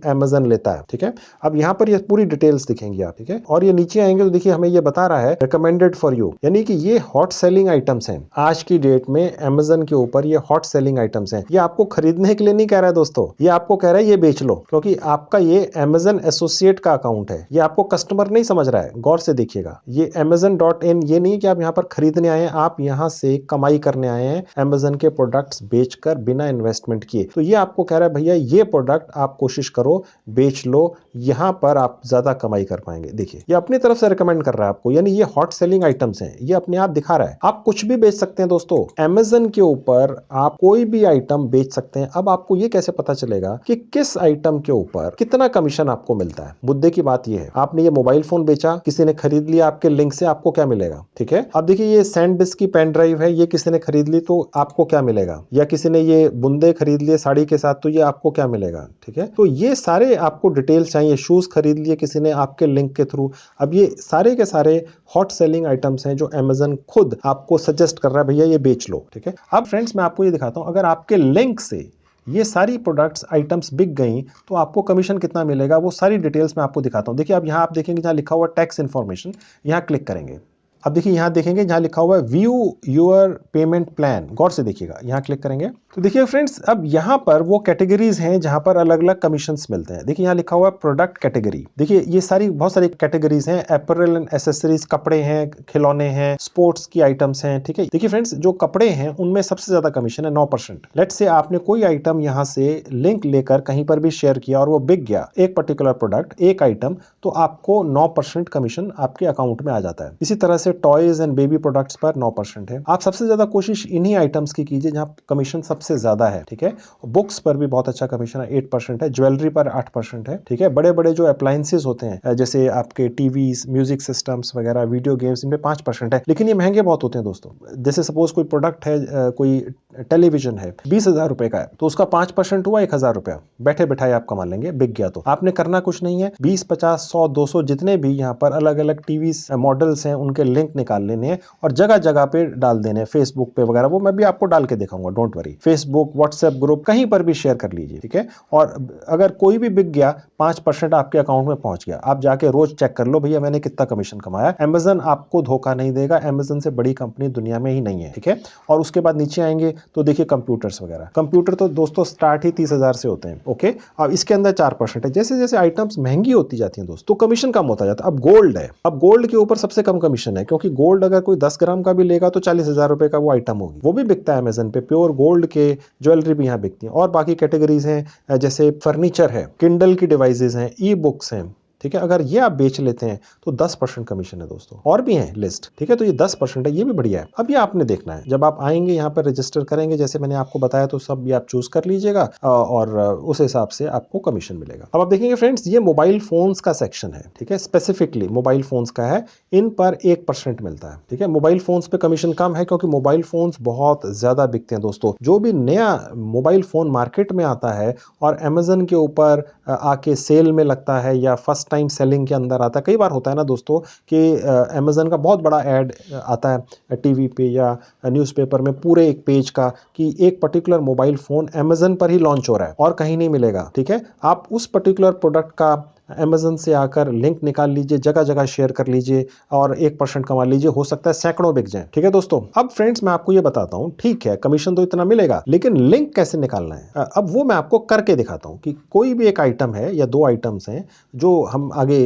Amazon Amazon लेता है, ठीक है। अब यहाँ पर ये पूरी डिटेल्स दिखेंगी आप, ठीक है। और ये नीचे आएंगे तो देखिए हमें ये बता रहा है रिकमेंडेड फॉर यू, यानी कि ये हॉट सेलिंग आइटम्स हैं आज की डेट में Amazon के ऊपर। ये हॉट सेलिंग आइटम्स हैं। ये आपको खरीदने के लिए नहीं कह रहा है दोस्तों, ये आपको कह रहा है ये बेच लो, क्योंकि आपका ये Amazon एसोसिएट का अकाउंट है। ये आपको कस्टमर नहीं समझ रहा है, गौर से देखिएगा। ये Amazon.in ये नहीं कि आप यहाँ पर खरीदने आए हैं, आप यहाँ से कमाई करने आए हैं Amazon के प्रोडक्ट्स बेचकर बिना इन्वेस्टमेंट किए। तो ये आपको कह रहा है भैया ये प्रोडक्ट आप कोशिश करो, बेच लो, यहाँ पर आप ज्यादा कमाई कर पाएंगे। देखिए ये अपनी तरफ से रिकमेंड कर रहा है आपको, यानी ये हॉट सेलिंग आइटम्स हैं, ये अपने आप दिखा रहा है। आप कुछ भी बेच सकते हैं दोस्तों, Amazon के ऊपर आप कोई भी आइटम बेच सकते हैं। अब आपको ये कैसे पता चलेगा कि किस आइटम के ऊपर कितना कमीशन आपको मिलता है? मुद्दे की बात ये है, आपने ये मोबाइल फोन बेचा, किसी ने खरीद लिया आपके लिंक से, आपको क्या मिलेगा? ठीक है। अब देखिए ये सैंडिस्क की पेन ड्राइव है, ये किसी ने खरीद ली तो आपको क्या मिलेगा? या किसी ने ये बुंदे खरीद लिए साड़ी के साथ तो ये आपको क्या मिलेगा? ठीक है। तो ये सारे आपको डिटेल्स चाहिए। शूज खरीद लिए किसी ने आपके लिंक के थ्रू। अब ये सारे के सारे हॉट सेलिंग आइटम्स हैं जो Amazon खुद आपको सजेस्ट कर रहा है भैया ये बेच लो, ठीक है। अब फ्रेंड्स मैं आपको ये दिखाता हूं, अगर आपके लिंक से ये सारी प्रोडक्ट्स आइटम्स बिक गई तो आपको कमीशन कितना मिलेगा, वो सारी डिटेल्स मैं आपको दिखाता हूं। देखिए अब यहां आप देखेंगे जहां लिखा हुआ टैक्स इंफॉर्मेशन, यहां क्लिक करेंगे। अब देखिए यहां देखेंगे जहां लिखा हुआ है व्यू योर पेमेंट प्लान, गौर से देखिएगा, यहां क्लिक करेंगे तो देखिए फ्रेंड्स अब यहां पर वो कैटेगरीज हैं जहां पर अलग अलग कमीशंस मिलते हैं। देखिए यहां लिखा हुआ है प्रोडक्ट कैटेगरी, देखिए ये सारी बहुत सारी कैटेगरीज हैं, अपैरल एंड एसेसरीज, कपड़े हैं, खिलौने हैं, स्पोर्ट्स की आइटम्स हैं, ठीक है। देखिए फ्रेंड्स जो कपड़े हैं उनमें सबसे ज्यादा कमीशन है 9%। लेट्स से आपने कोई आइटम यहां से लिंक लेकर कहीं पर भी शेयर किया और वो बिक गया, एक पर्टिकुलर प्रोडक्ट, एक आइटम, तो आपको 9% कमीशन आपके अकाउंट में आ जाता है। इसी तरह से टॉयज एंड बेबी प्रोडक्ट्स पर 9% है। आप सबसे ज्यादा कोशिश इन्हीं आइटम्स की कीजिए जहां कमीशन सबसे ज्यादा है, ठीक है। बुक्स पर भी बहुत अच्छा कमीशन है, 8% है। ज्वेलरी पर 8% है, ठीक है। बड़े बड़े जो अप्लायंसेस होते हैं जैसे आपके टीवीज, म्यूजिक सिस्टम्स वगैरह, वीडियो गेम्स, इनमें 5% है, लेकिन ये महंगे बहुत होते हैं दोस्तों। जैसे सपोज कोई प्रोडक्ट है, कोई टेलीविजन है 20,000 रुपए का है, तो उसका 5% हुआ 1,000 रुपया, बैठे बैठाए आप कमा लेंगे, बिक गया। तो आपने करना कुछ नहीं है, 20, 50, 100, 200 जितने भी यहाँ पर अलग अलग टीवी मॉडल्स हैं उनके लिंक निकाल लेने हैं और जगह जगह पे डाल देने हैं, फेसबुक पे वगैरह, वो मैं भी आपको डाल के दिखाऊंगा, don't worry. Facebook, WhatsApp group, कहीं पर भी शेयर कर लीजिए, ठीक है। और अगर कोई भी बिक गया, 5% आपके अकाउंट में पहुंच गया, आप जाके रोज चेक कर लो भैया मैंने कितना कमीशन कमाया। Amazon आपको धोखा नहीं देगा, Amazon से बड़ी कंपनी दुनिया में ही नहीं है, ठीक है। और उसके बाद नीचे आएंगे तो देखिए कंप्यूटर्स वगैरह, कंप्यूटर तो दोस्तों स्टार्ट ही 30,000 से होते हैं, ओके। अब इसके अंदर 4% है। जैसे जैसे आइटम्स महंगी होती जाती हैं दोस्तों, तो कमीशन कम होता जाता है। अब गोल्ड है, अब गोल्ड के ऊपर सबसे कम कमीशन है, क्योंकि गोल्ड अगर कोई 10 ग्राम का भी लेगा तो 40,000 रुपए का वो आइटम होगी, वो भी बिकता है Amazon पे। प्योर गोल्ड के ज्वेलरी भी यहाँ बिकती है। और बाकी कैटेगरीज हैं जैसे फर्नीचर है, किंडल की डिवाइसेज हैं, ई बुक्स हैं, ठीक है। अगर ये आप बेच लेते हैं तो 10% कमीशन है दोस्तों। और भी है लिस्ट, ठीक है। तो ये 10% है, ये भी बढ़िया है। अब ये आपने देखना है, जब आप आएंगे यहाँ पर रजिस्टर करेंगे जैसे मैंने आपको बताया, तो सब ये आप चूज कर लीजिएगा और उस हिसाब से आपको कमीशन मिलेगा। अब आप देखेंगे फ्रेंड्स ये मोबाइल फोन्स का सेक्शन है, ठीक है। स्पेसिफिकली मोबाइल फोन्स का है, इन पर 1% मिलता है, ठीक है। मोबाइल फोन्स पे कमीशन कम है क्योंकि मोबाइल फोन्स बहुत ज्यादा बिकते हैं दोस्तों। जो भी नया मोबाइल फोन मार्केट में आता है और Amazon के ऊपर आके सेल में लगता है या फर्स्ट टाइम सेलिंग के अंदर आता है, कई बार होता है ना दोस्तों कि Amazon का बहुत बड़ा ऐड आता है टीवी पे या न्यूज़पेपर में, पूरे एक पेज का, कि एक पर्टिकुलर मोबाइल फोन Amazon पर ही लॉन्च हो रहा है और कहीं नहीं मिलेगा, ठीक है। आप उस पर्टिकुलर प्रोडक्ट का Amazon से आकर लिंक निकाल लीजिए, जगह जगह शेयर कर लीजिए और 1% कमा लीजिए, हो सकता है सैकड़ों बिक जाए, ठीक है दोस्तों। अब फ्रेंड्स मैं आपको ये बताता हूँ, ठीक है कमीशन तो इतना मिलेगा, लेकिन लिंक कैसे निकालना है अब वो मैं आपको करके दिखाता हूँ। कि कोई भी एक आइटम है या 2 आइटम्स हैं जो हम आगे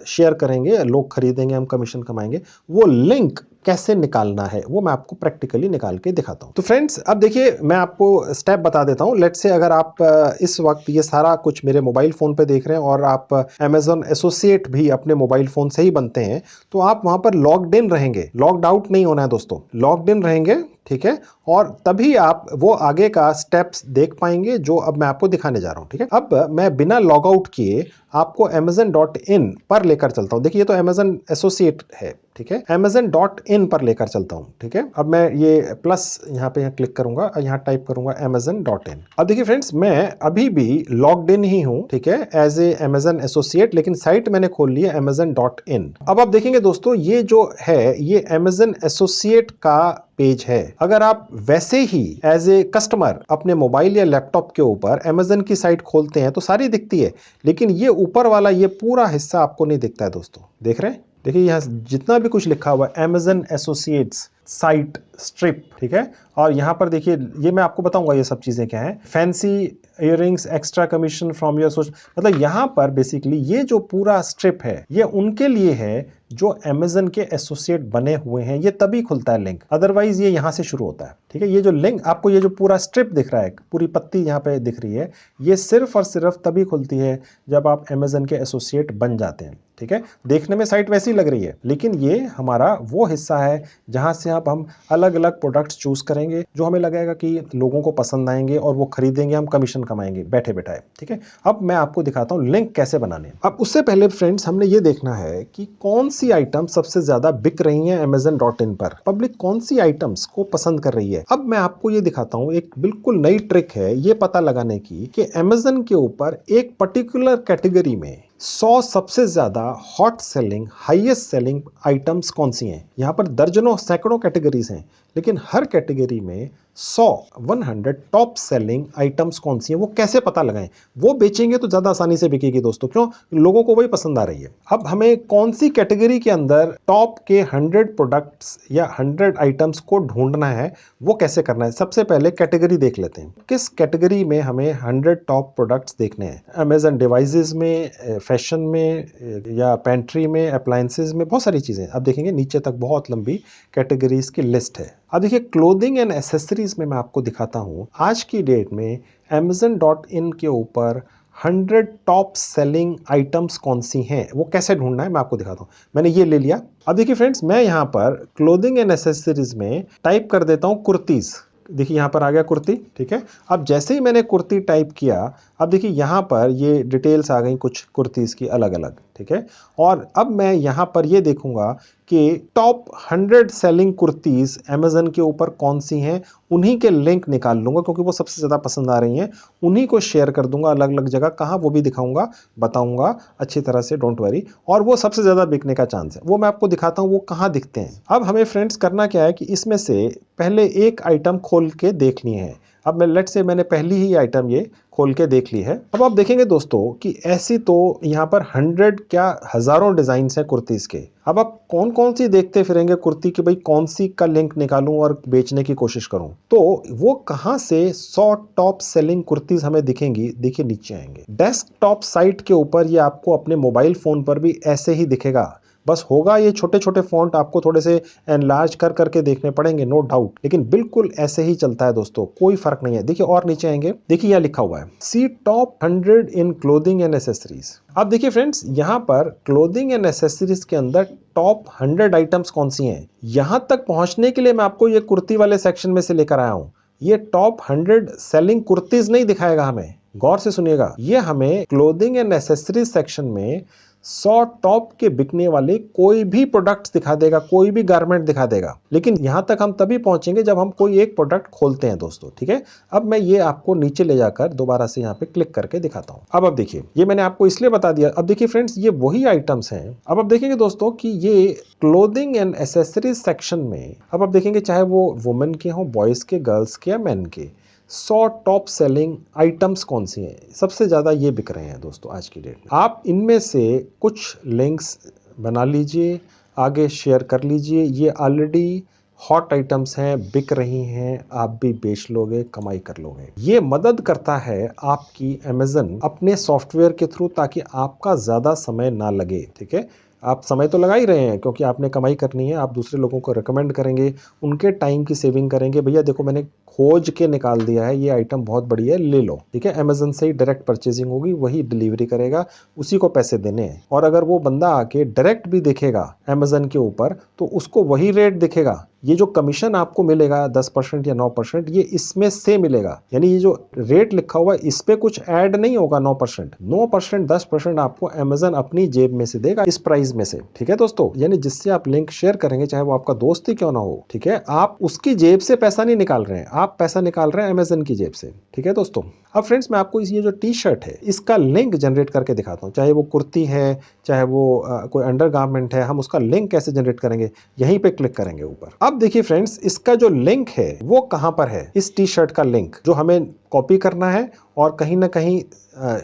शेयर करेंगे, लोग खरीदेंगे, हम कमीशन कमाएंगे, वो लिंक कैसे निकालना है वो मैं आपको प्रैक्टिकली निकाल के दिखाता हूं। तो फ्रेंड्स अब देखिए मैं आपको स्टेप बता देता हूं। लेट्स से अगर आप इस वक्त ये सारा कुछ मेरे मोबाइल फोन पे देख रहे हैं और आप Amazon एसोसिएट भी अपने मोबाइल फोन से ही बनते हैं, तो आप वहां पर लॉग्ड इन रहेंगे, लॉग्ड आउट नहीं होना है दोस्तों, लॉग्ड इन रहेंगे, ठीक है। और तभी आप वो आगे का स्टेप्स देख पाएंगे जो अब मैं आपको दिखाने जा रहा हूं, ठीक है। अब मैं बिना लॉग आउट किए आपको Amazon.in पर लेकर चलता हूं। देखिए ये तो Amazon एसोसिएट है, ठीक है। Amazon.in पर लेकर चलता हूं, ठीक है। अब मैं ये प्लस यहाँ पे क्लिक करूंगा और यहाँ टाइप करूंगा Amazon.in। अब देखिए फ्रेंड्स मैं अभी भी लॉग्ड इन ही हूं, ठीक है, एज ए Amazon एसोसिएट, लेकिन साइट मैंने खोल ली है Amazon.in। अब आप देखेंगे दोस्तों ये जो है ये Amazon एसोसिएट का पेज है। अगर आप वैसे ही एज ए कस्टमर अपने मोबाइल या लैपटॉप के ऊपर अमेज़न की साइट खोलते हैं तो सारी दिखती है, लेकिन ये ऊपर वाला ये पूरा हिस्सा आपको नहीं दिखता है दोस्तों। देख रहे हैं? देखिए यहाँ जितना भी कुछ लिखा हुआ है अमेज़न एसोसिएट्स साइट स्ट्रिप, ठीक है। और यहाँ पर देखिए, ये मैं आपको बताऊंगा ये सब चीज़ें क्या हैं। Fancy earrings extra commission from your सोच, मतलब यहाँ पर बेसिकली ये जो पूरा स्ट्रिप है ये उनके लिए है जो अमेज़न के एसोसिएट बने हुए हैं। ये तभी खुलता है लिंक, अदरवाइज ये यहाँ से शुरू होता है, ठीक है। ये जो लिंक आपको, ये जो पूरा स्ट्रिप दिख रहा है, पूरी पत्ती यहाँ पे दिख रही है, ये सिर्फ और सिर्फ तभी खुलती है जब आप अमेज़न के एसोसिएट बन जाते हैं, ठीक है। देखने में साइट वैसी लग रही है, लेकिन ये हमारा वो हिस्सा है जहां से आप हम अलग अलग प्रोडक्ट्स चूज करेंगे जो हमें लगेगा कि लोगों को पसंद आएंगे और वो खरीदेंगे, हम कमीशन कमाएंगे बैठे बैठाए, ठीक है। अब मैं आपको दिखाता हूं लिंक कैसे बनाने। अब उससे पहले फ्रेंड्स हमने ये देखना है कि कौन सी आइटम सबसे ज्यादा बिक रही है Amazon.in पर, पब्लिक कौन सी आइटम्स को पसंद कर रही है। अब मैं आपको ये दिखाता हूं, एक बिल्कुल नई ट्रिक है ये पता लगाने की कि Amazon के ऊपर एक पर्टिकुलर कैटेगरी में 100 सबसे ज्यादा hot selling, highest selling items कौन सी हैं। यहां पर दर्जनों सैकड़ों कैटेगरीज हैं, लेकिन हर कैटेगरी में 100 टॉप सेलिंग आइटम्स कौन सी हैं, वो कैसे पता लगाएं। वो बेचेंगे तो ज्यादा आसानी से बिकेगी दोस्तों, क्यों? लोगों को वही पसंद आ रही है। अब हमें कौन सी कैटेगरी के अंदर टॉप के 100 प्रोडक्ट्स या 100 आइटम्स को ढूंढना है, वो कैसे करना है। सबसे पहले कैटेगरी देख लेते हैं, किस कैटेगरी में हमें 100 टॉप प्रोडक्ट्स देखने हैं। अमेज़न डिवाइसेस में, फैशन में, या पेंट्री में, अप्लायंसेस में, बहुत सारी चीजें। अब देखेंगे नीचे तक बहुत लंबी कैटेगरीज की लिस्ट है। अब देखिए क्लोथिंग एंड एसेसरीज में मैं आपको दिखाता हूं आज की डेट में Amazon.in के ऊपर 100 टॉप सेलिंग आइटम्स कौन सी हैं, वो कैसे ढूंढना है मैं आपको दिखाता हूं। मैंने ये ले लिया। अब देखिए फ्रेंड्स, मैं यहां पर क्लोथिंग एंड एसेसरीज में टाइप कर देता हूं कुर्तीज। देखिए यहाँ पर आ गया कुर्ती, ठीक है। अब जैसे ही मैंने कुर्ती टाइप किया, अब देखिए यहाँ पर ये डिटेल्स आ गई कुछ कुर्तीज़ की अलग अलग, ठीक है। और अब मैं यहाँ पर ये देखूंगा कि टॉप 100 सेलिंग कुर्तीज़ अमेज़न के ऊपर कौन सी हैं, उन्हीं के लिंक निकाल लूंगा क्योंकि वो सबसे ज़्यादा पसंद आ रही हैं। उन्हीं को शेयर कर दूंगा अलग अलग जगह, कहाँ वो भी दिखाऊंगा, बताऊंगा अच्छी तरह से, डोंट वरी। और वो सबसे ज़्यादा बिकने का चांस है, वो मैं आपको दिखाता हूँ वो कहाँ दिखते हैं। अब हमें फ्रेंड्स करना क्या है कि इसमें से पहले एक आइटम खोल के देखनी है। अब मैं लेट्स से मैंने पहली ही आइटम ये खोल के देख ली है। अब आप देखेंगे दोस्तों कि ऐसी तो यहाँ पर 100 क्या हजारों डिजाइन हैं कुर्तीज के। अब आप कौन कौन सी देखते फिरेंगे कुर्ती की, भाई कौन सी का लिंक निकालूं और बेचने की कोशिश करूं, तो वो कहां से 100 टॉप सेलिंग कुर्तीज हमें दिखेंगी। देखिए नीचे आएंगे डेस्कटॉप साइट के ऊपर, ये आपको अपने मोबाइल फोन पर भी ऐसे ही दिखेगा। बस होगा ये छोटे छोटे फॉन्ट आपको थोड़े से एनलार्ज कर करके देखने पड़ेंगे, नो डाउट, लेकिन बिल्कुल ऐसे ही चलता है दोस्तों, कोई फर्क नहीं है। देखिए और नीचे आएंगे, देखिए यहाँ लिखा हुआ है see top 100 in clothing and accessories. अब देखिए फ्रेंड्स, यहाँ पर क्लोथिंग एंड एसेसरीज के अंदर टॉप 100 आइटम्स कौन सी हैं, यहां तक पहुंचने के लिए मैं आपको ये कुर्ती वाले सेक्शन में से लेकर आया हूं। ये टॉप 100 सेलिंग कुर्तीज नहीं दिखाएगा हमें, गौर से सुनिएगा, ये हमें क्लोथिंग एंड एसेसरीज सेक्शन में 100 टॉप के बिकने वाले कोई भी प्रोडक्ट्स दिखा देगा, कोई भी गारमेंट दिखा देगा। लेकिन यहां तक हम तभी पहुंचेंगे जब हम कोई एक प्रोडक्ट खोलते हैं दोस्तों, ठीक है। अब मैं ये आपको नीचे ले जाकर दोबारा से यहाँ पे क्लिक करके दिखाता हूं। अब देखिए, ये मैंने आपको इसलिए बता दिया। अब देखिए फ्रेंड्स, ये वही आइटम्स हैं। अब आप देखेंगे दोस्तों कि ये क्लोथिंग एंड एसेसरीज सेक्शन में, अब आप देखेंगे चाहे वो वुमेन के हों, बॉयज के, गर्ल्स के या मेन के, 100 टॉप सेलिंग आइटम्स कौन सी हैं, सबसे ज़्यादा ये बिक रहे हैं दोस्तों आज की डेट में। आप इनमें से कुछ लिंक्स बना लीजिए, आगे शेयर कर लीजिए। ये ऑलरेडी हॉट आइटम्स हैं, बिक रही हैं, आप भी बेच लोगे, कमाई कर लोगे। ये मदद करता है आपकी अमेज़न अपने सॉफ्टवेयर के थ्रू, ताकि आपका ज़्यादा समय ना लगे, ठीक है। आप समय तो लगा ही रहे हैं क्योंकि आपने कमाई करनी है, आप दूसरे लोगों को रिकमेंड करेंगे, उनके टाइम की सेविंग करेंगे। भैया देखो मैंने खोज के निकाल दिया है, ये आइटम बहुत बढ़िया है, ले लो, ठीक है। अमेज़न से ही डायरेक्ट परचेजिंग होगी, वही डिलीवरी करेगा, उसी को पैसे देने हैं। और अगर वो बंदा आके डायरेक्ट भी देखेगा अमेज़न के ऊपर, तो उसको वही रेट दिखेगा। ये जो कमीशन आपको मिलेगा 10% या 9%, ये इसमें से मिलेगा। यानी ये जो रेट लिखा हुआ है इस पे कुछ ऐड नहीं होगा। 9%, 10% आपको अमेज़न अपनी जेब में से देगा, इस प्राइस में से, ठीक है दोस्तों। यानी जिससे आप लिंक शेयर करेंगे, चाहे वो आपका दोस्त ही क्यों ना हो, ठीक है, आप उसकी जेब से पैसा नहीं निकाल रहे हैं, आप पैसा निकाल रहे हैं अमेज़न की जेब से, ठीक है दोस्तों। अब फ्रेंड्स, मैं आपको ये जो टी शर्ट है इसका लिंक जनरेट करके दिखाता हूँ। चाहे वो कुर्ती है, चाहे वो कोई अंडरगारमेंट है, हम उसका लिंक कैसे जनरेट करेंगे, यहीं पे क्लिक करेंगे ऊपर। अब देखिए फ्रेंड्स, इसका जो लिंक है वो कहां पर है? इस टी शर्ट का लिंक जो हमें कॉपी करना है और कहीं ना कहीं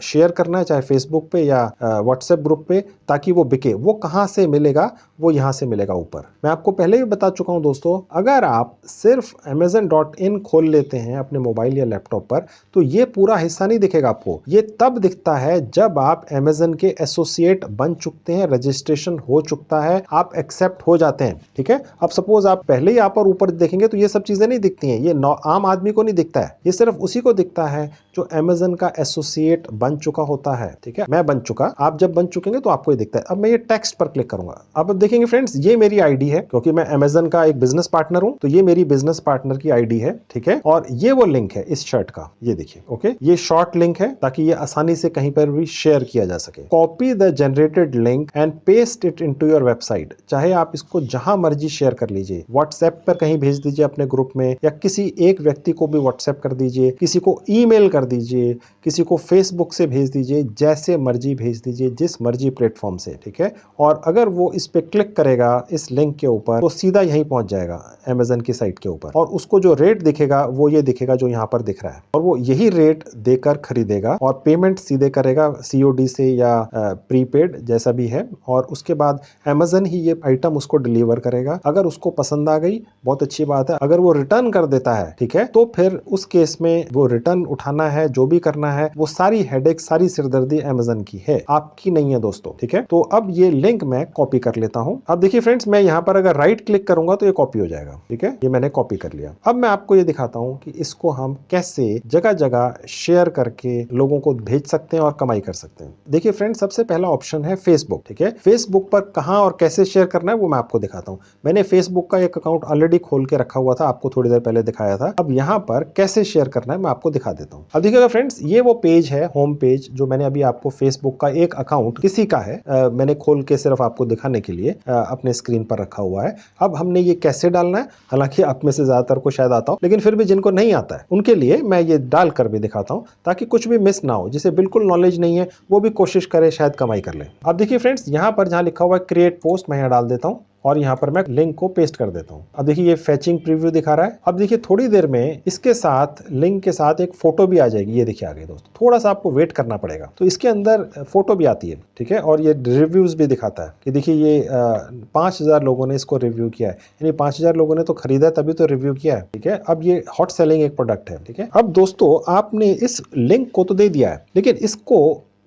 शेयर करना है, चाहे फेसबुक पे या व्हाट्सएप ग्रुप पे, ताकि वो बिके। वो कहां से मिलेगा? वो यहां से मिलेगा ऊपर। मैं आपको पहले भी बता चुका हूं दोस्तों, अगर आप सिर्फ amazon.in खोल लेते हैं अपने मोबाइल या लैपटॉप पर, तो ये पूरा हिस्सा नहीं दिखेगा आपको। ये तब दिखता है जब आप अमेजन के एसोसिएट बन चुकते हैं, रजिस्ट्रेशन हो चुकता है, आप एक्सेप्ट हो जाते हैं। ठीक है, अब सपोज आप पहले ही यहाँ पर ऊपर देखेंगे तो ये सब चीजें नहीं दिखती हैं, ये आम आदमी को नहीं दिखता है, ये सिर्फ उसी को दिखता है जो अमेजन का एसोसिएट बन चुका होता है। ठीक है, मैं बन चुका, आप जब बन चुकेंगे तो आपको ये दिखता है। अब मैं ये टेक्स्ट पर क्लिक करूंगा। अब देखेंगे फ्रेंड्स, ये मेरी आईडी है, क्योंकि मैं अमेजन का एक बिजनेस पार्टनर हूं, तो ये मेरी बिजनेस पार्टनर की आईडी है। ठीक है, और ये वो लिंक है इस शर्ट का, ये देखिए। ओके, ये शॉर्ट लिंक है ताकि ये आसानी से कहीं पर भी शेयर किया जा सके। Copy the generated link and paste it into your website. चाहे आप इसको जहां मर्जी शेयर कर लीजिए, व्हाट्सएप पर कहीं भेज दीजिए अपने ग्रुप में, या किसी एक व्यक्ति को भी व्हाट्सएप कर दीजिए, किसी को ईमेल कर दीजिए, किसी को फेसबुक से भेज दीजिए, जैसे मर्जी भेज दीजिए, जिस मर्जी प्लेटफॉर्म से। ठीक है, और अगर वो इस पे क्लिक करेगा इस लिंक के ऊपर, तो सीधा यहीं पहुंच जाएगा अमेजन की साइट के ऊपर, और उसको जो रेट दिखेगा वो ये दिखेगा जो यहाँ पर दिख रहा है, और वो यही रेट देकर खरीदेगा और पेमेंट सीधे करेगा COD से या प्रीपेड जैसा भी है, और उसके बाद अमेजन ही ये आइटम उसको डिलीवर करेगा। अगर उसको पसंद आ गई, बहुत अच्छी बात है। अगर वो रिटर्न कर देता है, ठीक है, तो फिर उस केस में वो रिटर्न उठाना है, जो भी करना है, वो सारी हेडेक, सारी सिरदर्दी अमेजन की है, आपकी नहीं है दोस्तों। ठीक है, तो अब ये लिंक मैं कॉपी कर लेता हूं। अब देखिए फ्रेंड्स, मैं यहां पर अगर राइट क्लिक करूंगा तो ये कॉपी हो जाएगा। ठीक है, ये मैंने कॉपी कर लिया। अब मैं आपको ये दिखाता हूं कि इसको हम कैसे जगह जगह शेयर करके लोगों को भेज सकते हैं और कमाई कर सकते हैं। देखिए फ्रेंड्स, सबसे पहला ऑप्शन है फेसबुक। ठीक है, फेसबुक पर कहां और कैसे शेयर करना है वो मैं आपको दिखाता हूं। मैंने फेसबुक का एक अकाउंट ऑलरेडी खोल के रखा हुआ था, आपको थोड़ी देर पहले दिखाया था। अब यहां पर कैसे शेयर करना है मैं आपको दिखा देता हूं। अब देखिएगा फ्रेंड्स, ये वो पेज है, होम पेज, जो मैंने अभी आपको फेसबुक का एक अकाउंट किसी का है, मैंने खोल के सिर्फ आपको दिखाने के लिए अपने स्क्रीन पर रखा हुआ है। अब हमने ये कैसे डालना है, हालांकि आप में से ज्यादातर को शायद आता हो, लेकिन फिर भी जिनको नहीं आता है उनके लिए मैं ये डाल कर भी दिखाता हूं, ताकि कुछ भी मिस ना हो। जिसे बिल्कुल नॉलेज नहीं है वो भी कोशिश करे शायद कमाई कर ले। अब देखिए फ्रेंड्स, यहाँ पर जहां लिखा हुआ है क्रिएट पोस्ट, मैं यहाँ डाल देता हूँ और यहाँ पर मैं लिंक को पेस्ट कर देता हूँ। अब देखिए ये फैचिंग प्रीव्यू दिखा रहा है। अब देखिए थोड़ी देर में इसके साथ, लिंक के साथ एक फोटो भी आ जाएगी। ये देखिए आ गई दोस्तों, थोड़ा सा आपको वेट करना पड़ेगा, तो इसके अंदर फोटो भी आती है। ठीक है, और ये रिव्यूज भी दिखाता है कि देखिए ये 5000 लोगों ने इसको रिव्यू किया है, यानी 5000 लोगों ने तो खरीदा तभी तो रिव्यू किया है। ठीक है, अब ये हॉट सेलिंग एक प्रोडक्ट है। ठीक है, अब दोस्तों आपने इस लिंक को तो दे दिया है, लेकिन इसको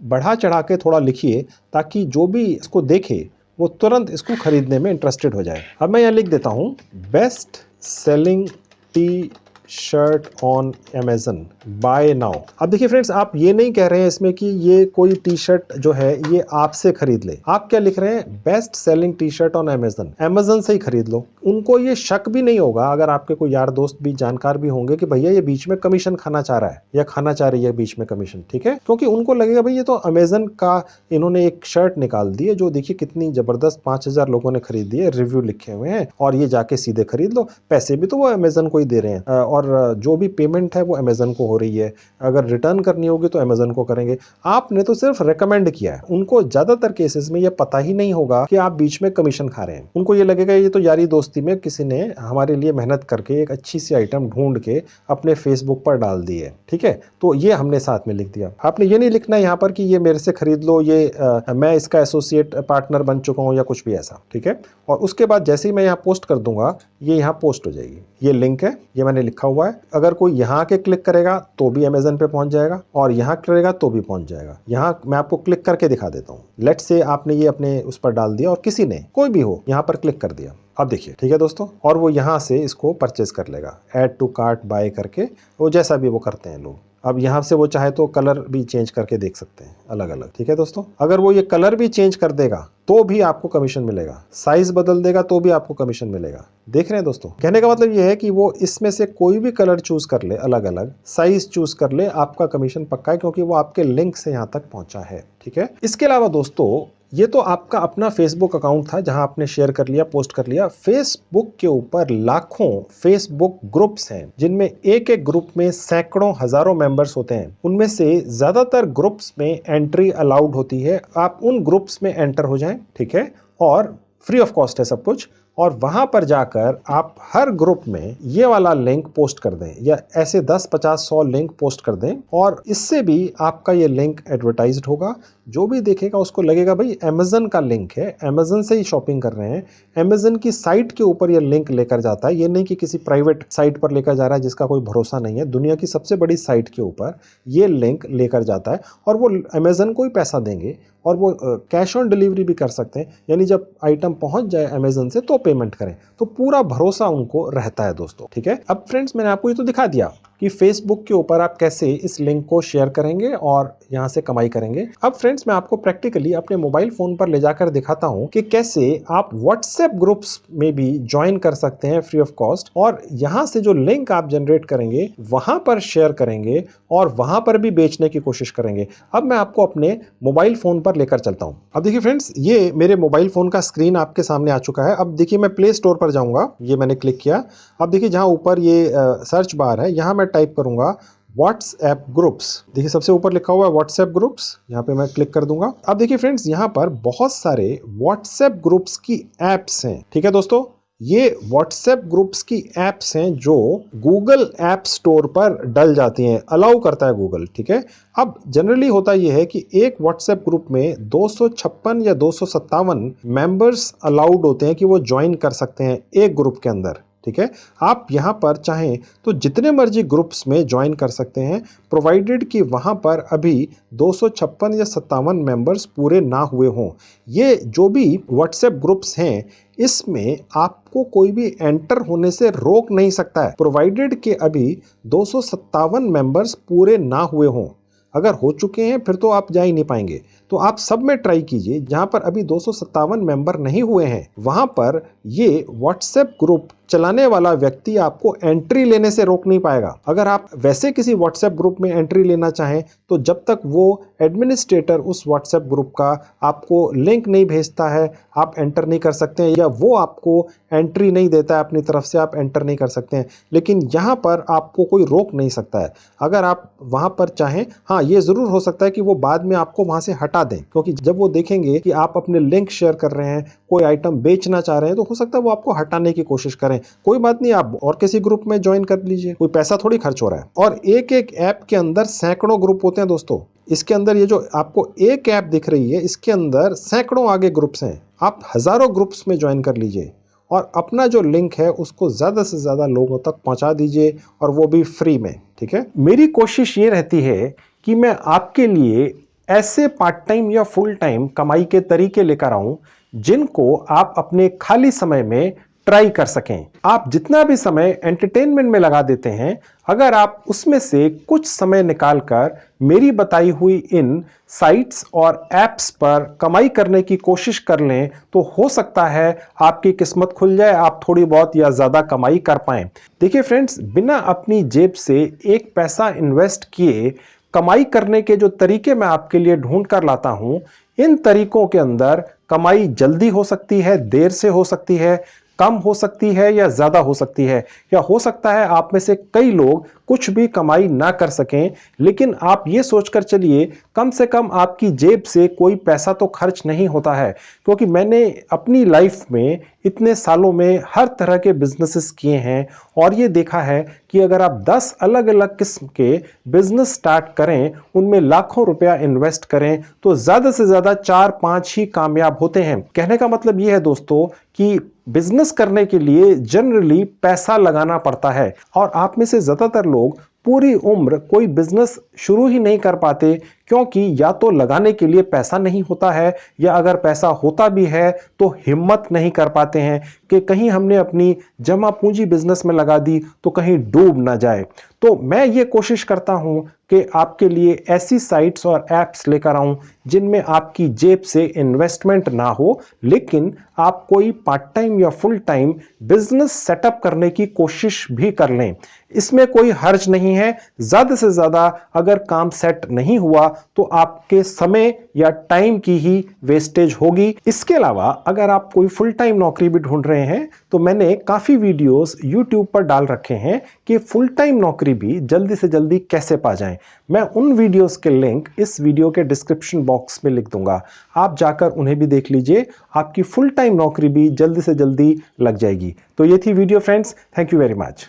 बढ़ा चढ़ा के थोड़ा लिखिए, ताकि जो भी इसको देखे वो तुरंत इसको खरीदने में इंटरेस्टेड हो जाए। अब मैं यहाँ लिख देता हूँ, best selling t shirt on Amazon buy now. अब देखिए फ्रेंड्स, आप ये नहीं कह रहे हैं इसमें कि ये कोई टी शर्ट जो है ये आपसे खरीद ले। आप क्या लिख रहे हैं? Best selling t shirt on Amazon, Amazon से ही खरीद लो। उनको ये शक भी नहीं होगा, अगर आपके कोई यार दोस्त भी जानकार भी होंगे, कि भैया ये बीच में कमीशन खाना चाह रहा है या खाना चाह रही है बीच में कमीशन। ठीक है, क्योंकि उनको लगेगा भाई ये तो अमेजन का इन्होंने एक शर्ट निकाल दी है, जो देखिए कितनी जबरदस्त, 5000 लोगों ने खरीदी है, रिव्यू लिखे हुए हैं, और ये जाके सीधे खरीद लो। पैसे भी तो वो अमेजन को ही दे रहे हैं, और जो भी पेमेंट है वो अमेजन को हो रही है। अगर रिटर्न करनी होगी तो अमेजन को करेंगे। आपने तो सिर्फ रेकमेंड किया है। उनको ज्यादातर केसेस में ये पता ही नहीं होगा कि आप बीच में कमीशन खा रहे हैं। उनको ये लगेगा ये तो यारी दोस्ती में किसी ने हमारे लिए मेहनत करके एक अच्छी सी आइटम ढूंढ के अपने फेसबुक पर डाल दी है। ठीक है, तो ये हमने साथ में लिख दिया। आपने ये नहीं लिखना है यहाँ पर कि ये मेरे से खरीद लो, ये मैं इसका एसोसिएट पार्टनर बन चुका हूँ या कुछ भी ऐसा। ठीक है, और उसके बाद जैसे ही मैं यहाँ पोस्ट कर दूंगा, ये यहाँ पोस्ट हो जाएगी। ये लिंक है, ये मैंने लिखा हुआ है। अगर कोई यहाँ के क्लिक करेगा तो भी अमेजन पे पहुंच जाएगा, और यहाँ करेगा तो भी पहुंच जाएगा। यहाँ मैं आपको क्लिक करके दिखा देता हूँ। लेट्स से आपने ये अपने उस पर डाल दिया और किसी ने, कोई भी हो, यहाँ पर क्लिक कर दिया। अब देखिए, ठीक है दोस्तों, और वो यहाँ से इसको परचेज कर लेगा, ऐड टू कार्ट बाय करके, वो जैसा भी वो करते हैं लोग। अब यहाँ से वो चाहे तो कलर भी चेंज करके देख सकते हैं अलग अलग। ठीक है दोस्तों, अगर वो ये कलर भी चेंज कर देगा तो भी आपको कमीशन मिलेगा, साइज बदल देगा तो भी आपको कमीशन मिलेगा। देख रहे हैं दोस्तों, कहने का मतलब ये है कि वो इसमें से कोई भी कलर चूज कर ले, अलग अलग साइज चूज कर ले, आपका कमीशन पक्का है, क्योंकि वो आपके लिंक से यहाँ तक पहुंचा है। ठीक है, इसके अलावा दोस्तों, ये तो आपका अपना फेसबुक अकाउंट था जहां आपने शेयर कर लिया, पोस्ट कर लिया। फेसबुक के ऊपर लाखों फेसबुक ग्रुप्स हैं, जिनमें एक एक ग्रुप में सैकड़ों हजारों मेंबर्स होते हैं। उनमें से ज्यादातर ग्रुप्स में एंट्री अलाउड होती है। आप उन ग्रुप्स में एंटर हो जाएं, ठीक है, और फ्री ऑफ कॉस्ट है सब कुछ। और वहां पर जाकर आप हर ग्रुप में ये वाला लिंक पोस्ट कर दें या ऐसे 10, 50, 100 लिंक पोस्ट कर दें और इससे भी आपका ये लिंक एडवर्टाइज्ड होगा। जो भी देखेगा उसको लगेगा भाई अमेज़न का लिंक है, अमेज़न से ही शॉपिंग कर रहे हैं, अमेज़न की साइट के ऊपर ये लिंक लेकर जाता है। ये नहीं कि किसी प्राइवेट साइट पर लेकर जा रहा है जिसका कोई भरोसा नहीं है। दुनिया की सबसे बड़ी साइट के ऊपर ये लिंक लेकर जाता है और वो अमेज़न को ही पैसा देंगे और वो कैश ऑन डिलीवरी भी कर सकते हैं, यानी जब आइटम पहुंच जाए अमेज़न से तो पेमेंट करें। तो पूरा भरोसा उनको रहता है दोस्तों, ठीक है। अब फ्रेंड्स मैंने आपको ये तो दिखा दिया कि फेसबुक के ऊपर आप कैसे इस लिंक को शेयर करेंगे और यहां से कमाई करेंगे। अब फ्रेंड्स मैं आपको प्रैक्टिकली अपने मोबाइल फोन पर ले जाकर दिखाता हूं कि कैसे आप व्हाट्सएप ग्रुप्स में भी ज्वाइन कर सकते हैं फ्री ऑफ कॉस्ट और यहां से जो लिंक आप जनरेट करेंगे वहां पर शेयर करेंगे और वहां पर भी बेचने की कोशिश करेंगे। अब मैं आपको अपने मोबाइल फोन पर लेकर चलता हूं। अब देखिए फ्रेंड्स, ये मेरे मोबाइल फोन का स्क्रीन आपके सामने आ चुका है। अब देखिए मैं प्ले स्टोर पर जाऊंगा, ये मैंने क्लिक किया। अब देखिए जहां ऊपर ये सर्च बार है, यहां मैं टाइप करूंगा व्हाट्सएप ग्रुप्स। देखिए सबसे ऊपर लिखा हुआ है व्हाट्सएप ग्रुप्स, यहाँ पे मैं क्लिक कर दूंगा। अब देखिए फ्रेंड्स, यहाँ पर बहुत सारे व्हाट्सएप ग्रुप्स की एप्स हैं, ठीक है दोस्तों। ये व्हाट्सएप ग्रुप्स की एप्स हैं जो गूगल ऐप स्टोर पर डल जाती हैं, अलाउ करता है गूगल, ठीक है। अब जनरली होता यह है कि एक व्हाट्सएप ग्रुप में 256 या 257 मेंबर्स अलाउड होते हैं कि वो ज्वाइन कर सकते हैं एक ग्रुप के अंदर, ठीक है। आप यहाँ पर चाहें तो जितने मर्जी ग्रुप्स में ज्वाइन कर सकते हैं, प्रोवाइडेड कि वहाँ पर अभी 256 या 57 मेंबर्स पूरे ना हुए हों। ये जो भी व्हाट्सएप ग्रुप्स हैं इसमें आपको कोई भी एंटर होने से रोक नहीं सकता है, प्रोवाइडेड कि अभी 257 मेंबर्स पूरे ना हुए हों। अगर हो चुके हैं फिर तो आप जा ही नहीं पाएंगे। तो आप सब में ट्राई कीजिए जहां पर अभी 257 मेंबर नहीं हुए हैं, वहां पर ये व्हाट्सएप ग्रुप चलाने वाला व्यक्ति आपको एंट्री लेने से रोक नहीं पाएगा। अगर आप वैसे किसी व्हाट्सएप ग्रुप में एंट्री लेना चाहें तो जब तक वो एडमिनिस्ट्रेटर उस व्हाट्सएप ग्रुप का आपको लिंक नहीं भेजता है, आप एंटर नहीं कर सकते हैं, या वो आपको एंट्री नहीं देता है अपनी तरफ से, आप एंटर नहीं कर सकते हैं। लेकिन यहाँ पर आपको कोई रोक नहीं सकता है अगर आप वहाँ पर चाहें। हाँ, ये ज़रूर हो सकता है कि वो बाद में आपको वहाँ से हटा दें, क्योंकि जब वो देखेंगे कि आप अपने लिंक शेयर कर रहे हैं, कोई आइटम बेचना चाह रहे हैं, तो हो सकता है वो आपको हटाने की कोशिश करें। कोई बात नहीं, आप और किसी ग्रुप में ज्वाइन कर लीजिए, कोई पैसा थोड़ी खर्च हो रहा है। और एक एक ऐप के अंदर सैकड़ों ग्रुप होते हैं दोस्तों। इसके अंदर ये जो आपको एक ऐप दिख रही है, इसके अंदर सैकड़ों आगे ग्रुप्स हैं। आप हजारों ग्रुप्स में ज्वाइन कर लीजिए और अपना जो लिंक है उसको ज़्यादा से ज़्यादा लोगों तक पहुंचा दीजिए, और वो भी फ्री में, ठीक है। मेरी कोशिश ये रहती है कि मैं आपके लिए ऐसे पार्ट टाइम या फुल टाइम कमाई के तरीके लेकर आऊं जिनको आप अपने खाली समय में ट्राई कर सकें। आप जितना भी समय एंटरटेनमेंट में लगा देते हैं, अगर आप उसमें से कुछ समय निकालकर मेरी बताई हुई इन साइट्स और एप्स पर कमाई करने की कोशिश कर लें तो हो सकता है आपकी किस्मत खुल जाए, आप थोड़ी बहुत या ज़्यादा कमाई कर पाएं। देखिए फ्रेंड्स, बिना अपनी जेब से एक पैसा इन्वेस्ट किए कमाई करने के जो तरीके मैं आपके लिए ढूंढ कर लाता हूं, इन तरीकों के अंदर कमाई जल्दी हो सकती है, देर से हो सकती है, कम हो सकती है या ज्यादा हो सकती है, या हो सकता है आप में से कई लोग कुछ भी कमाई ना कर सकें। लेकिन आप ये सोचकर चलिए, कम से कम आपकी जेब से कोई पैसा तो खर्च नहीं होता है, क्योंकि मैंने अपनी लाइफ में इतने सालों में हर तरह के बिजनेसेस किए हैं और ये देखा है कि अगर आप 10 अलग अलग किस्म के बिजनेस स्टार्ट करें, उनमें लाखों रुपया इन्वेस्ट करें, तो ज्यादा से ज्यादा 4-5 ही कामयाब होते हैं। कहने का मतलब ये है दोस्तों कि बिजनेस करने के लिए जनरली पैसा लगाना पड़ता है, और आप में से ज्यादातर लोग पूरी उम्र कोई बिजनेस शुरू ही नहीं कर पाते, क्योंकि या तो लगाने के लिए पैसा नहीं होता है, या अगर पैसा होता भी है तो हिम्मत नहीं कर पाते हैं कि कहीं हमने अपनी जमा पूंजी बिजनेस में लगा दी तो कहीं डूब ना जाए। तो मैं ये कोशिश करता हूं कि आपके लिए ऐसी साइट्स और एप्स लेकर आऊं जिनमें आपकी जेब से इन्वेस्टमेंट ना हो, लेकिन आप कोई पार्ट टाइम या फुल टाइम बिजनेस सेटअप करने की कोशिश भी कर लें। इसमें कोई हर्ज नहीं है। ज्यादा से ज्यादा अगर काम सेट नहीं हुआ तो आपके समय या टाइम की ही वेस्टेज होगी। इसके अलावा अगर आप कोई फुल टाइम नौकरी भी ढूंढ रहे हैं तो मैंने काफी वीडियोस YouTube पर डाल रखे हैं कि फुल टाइम नौकरी भी जल्दी से जल्दी कैसे पा जाएं। मैं उन वीडियोस के लिंक इस वीडियो के डिस्क्रिप्शन बॉक्स में लिख दूंगा, आप जाकर उन्हें भी देख लीजिए। आपकी फुल टाइम नौकरी भी जल्दी से जल्दी लग जाएगी। तो ये थी video friends, thank you very much.